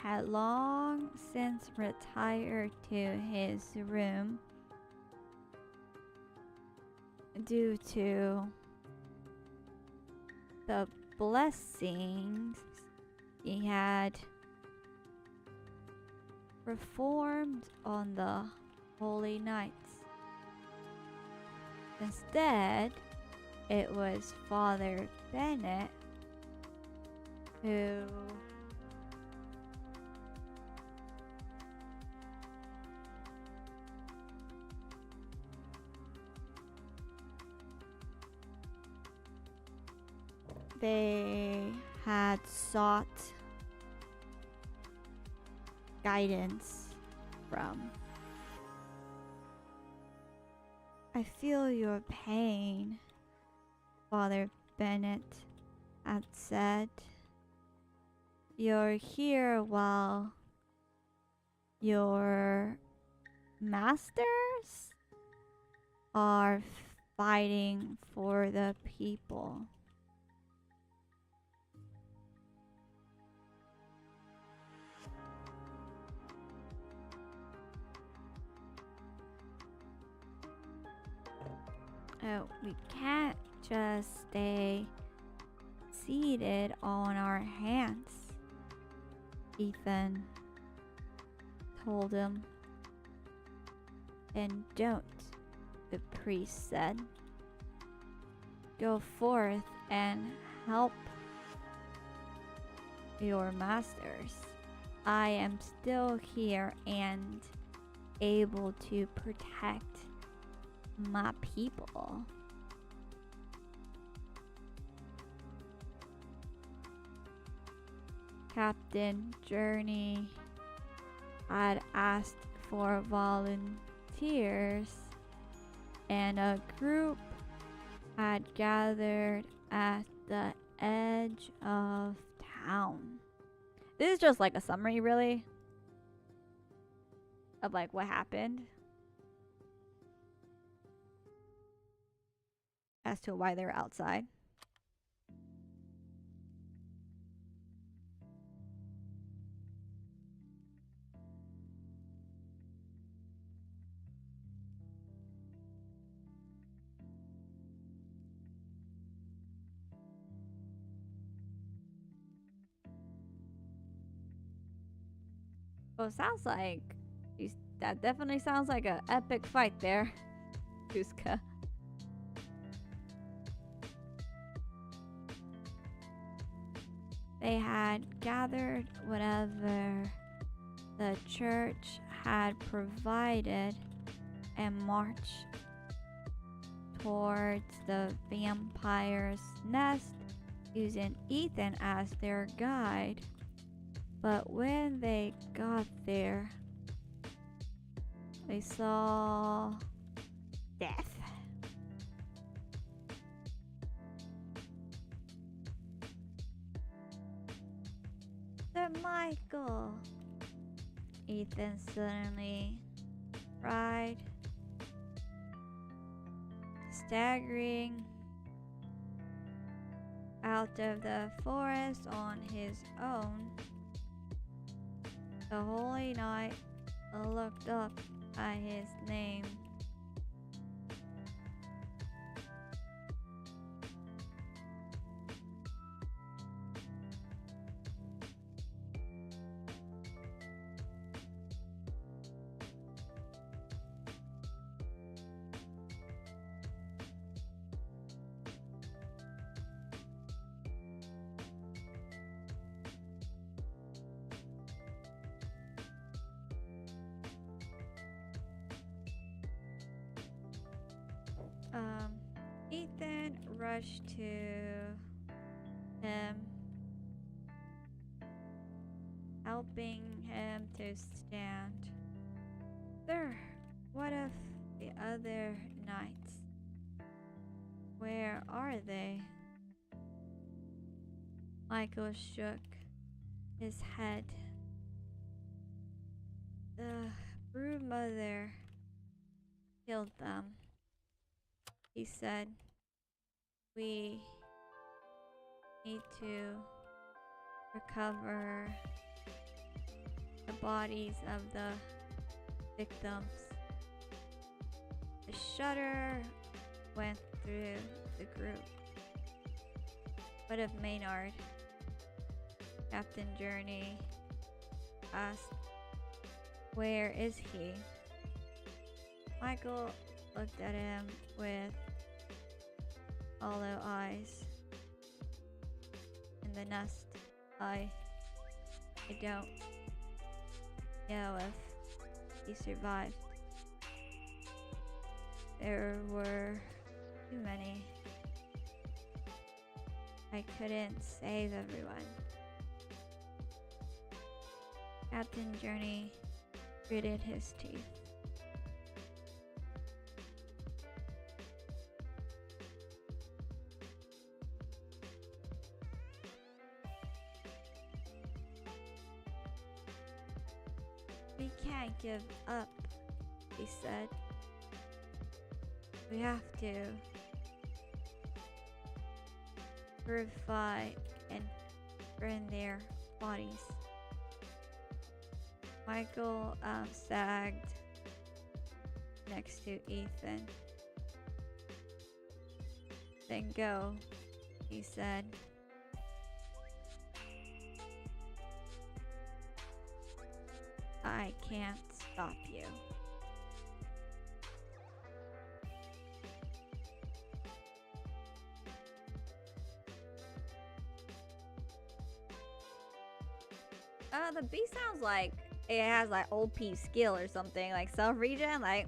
S1: had long since retired to his room due to the blessings he had performed on the holy nights. Instead, it was Father Bennett who they had sought guidance from. I feel your pain, Father Bennett had said. You're here while your masters are fighting for the people. Oh, we can't just stay seated on our hands, Ethan told him. And don't, the priest said. Go forth and help your masters. I am still here and able to protect my people. Captain Journey had asked for volunteers, and a group had gathered at the edge of town. This is just like a summary, really, of like what happened as to why they're outside. Well, it sounds like that definitely sounds like an epic fight there, Kuska. They had gathered whatever the church had provided and marched towards the vampire's nest using Ethan as their guide. But when they got there, they saw death. Sir Michael, Ethan suddenly cried, staggering out of the forest on his own. The Holy Knight looked up at his name. Ethan rushed to him, helping him to stand. Sir, what of the other knights? Where are they? Michael shook his head. The brood mother killed them, he said. We need to recover the bodies of the victims. A shudder went through the group. What of Maynard? Captain Journey asked. Where is he? Michael looked at him with hollow eyes. In the nest. I don't know if he survived. There were too many. I couldn't save everyone. Captain Journey gritted his teeth. We can't give up, he said. We have to purify and burn their bodies. Michael sagged next to Ethan. Then go, he said. I can't stop you. The B sounds like it has like OP skill or something, like self-regen, like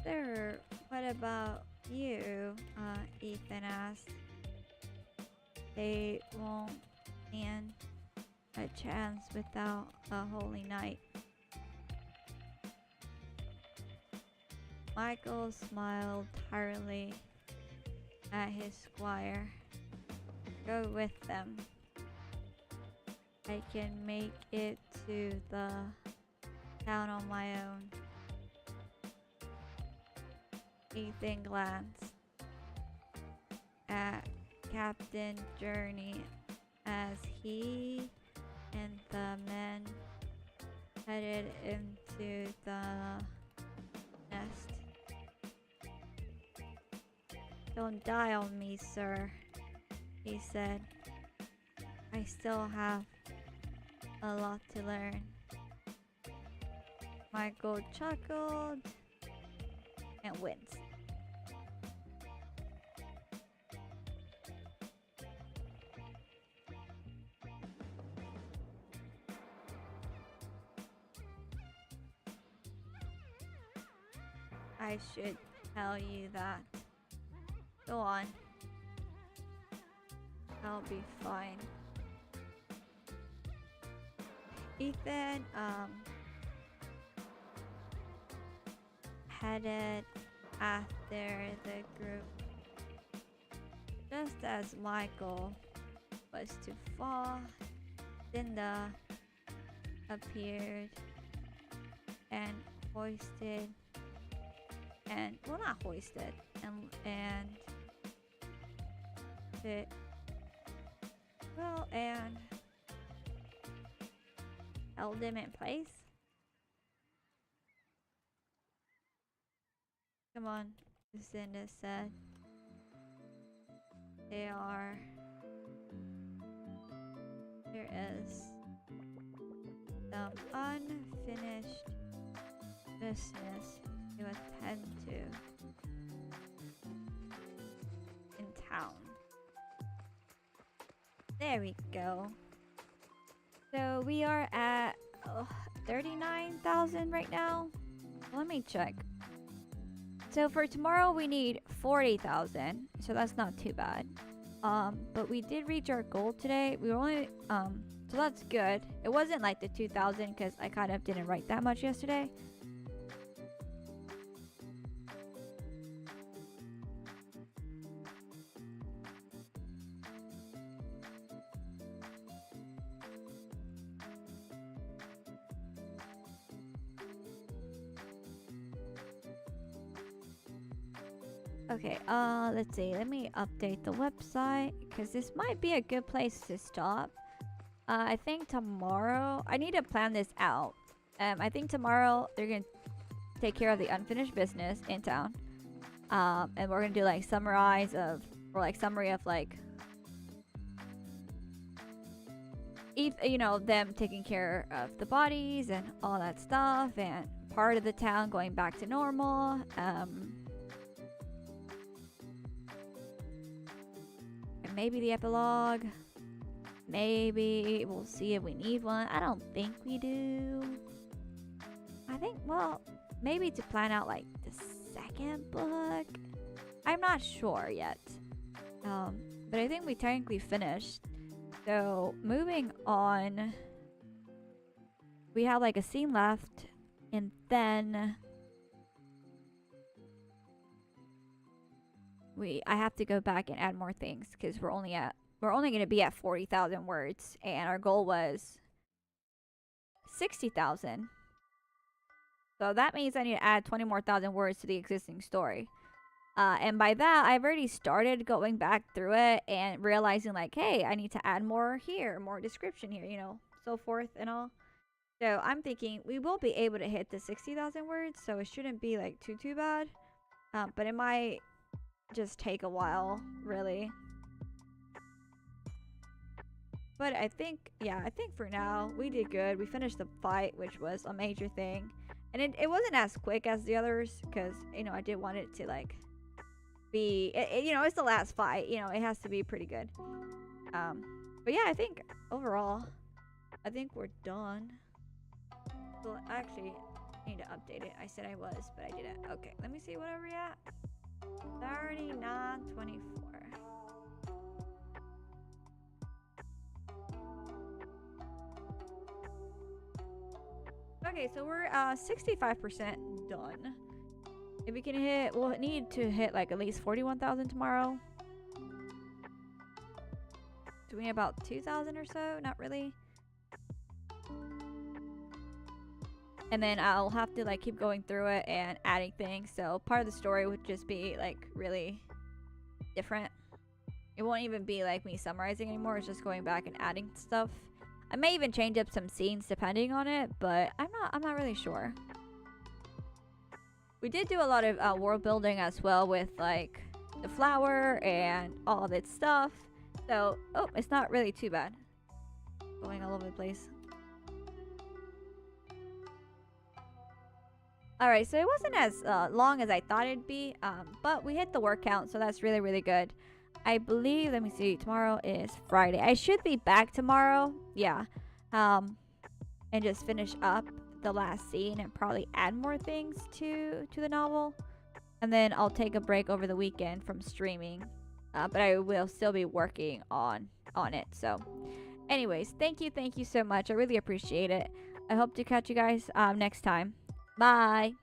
S1: Sir, what about you? Ethan asked. They won't stand a chance without a holy knight. Michael smiled tiredly at his squire. Go with them. I can make it to the town on my own. Ethan glanced at Captain Journey as he and the men headed into the nest. Don't die on me, sir, he said. I still have a lot to learn. Michael chuckled and wins. I should tell you that. Go on. I'll be fine. Ethan, headed after the group just as Michael was to fall. Linda appeared and hoisted and well, not hoisted and it well and held him in place. Come on, Lucinda said. There is some unfinished business to attend to in town. There we go. So we are at 39,000 right now. Let me check. So for tomorrow we need 40,000. So that's not too bad. But we did reach our goal today. We were only so that's good. It wasn't like the 2,000 because I kind of didn't write that much yesterday. Okay, let's see. Let me update the website because this might be a good place to stop. I think tomorrow I need to plan this out. I think tomorrow they're gonna take care of the unfinished business in town. And we're gonna do like summary of like you know, them taking care of the bodies and all that stuff, and part of the town going back to normal. Maybe the epilogue. Maybe we'll see if we need one. I don't think we do. I think, well, maybe to plan out like the second book. I'm not sure yet. But I think we technically finished. So moving on, we have like a scene left, and then I have to go back and add more things because we're only gonna be at 40,000 words, and our goal was 60,000. So that means I need to add 20 more thousand words to the existing story. And by that, I've already started going back through it and realizing like, hey, I need to add more here, more description here, you know, so forth and all. So I'm thinking we will be able to hit the 60,000 words, so it shouldn't be like too bad. But it might just take a while, really. But I think for now we did good. We finished the fight, which was a major thing, and it wasn't as quick as the others because, you know, I did want it to like be you know, it's the last fight, you know, it has to be pretty good. But yeah, I think overall I think we're done. Well, actually I need to update it. I said I was, but I didn't. Okay, let me see what are we at. 39.24. Okay, so we're 65% done. If we can hit, we'll need to hit like at least 41,000 tomorrow. Do we need about 2,000 or so? Not really. And then I'll have to like keep going through it and adding things. So part of the story would just be like really different. It won't even be like me summarizing anymore. It's just going back and adding stuff. I may even change up some scenes depending on it, but I'm not really sure. We did do a lot of world building as well with like the flower and all of its stuff. So, oh, it's not really too bad. Going all over the place. Alright, so it wasn't as long as I thought it'd be, but we hit the word count, so that's really, really good. I believe, let me see, tomorrow is Friday. I should be back tomorrow, yeah, and just finish up the last scene and probably add more things to the novel. And then I'll take a break over the weekend from streaming, but I will still be working on it. So, anyways, thank you so much. I really appreciate it. I hope to catch you guys next time. Bye.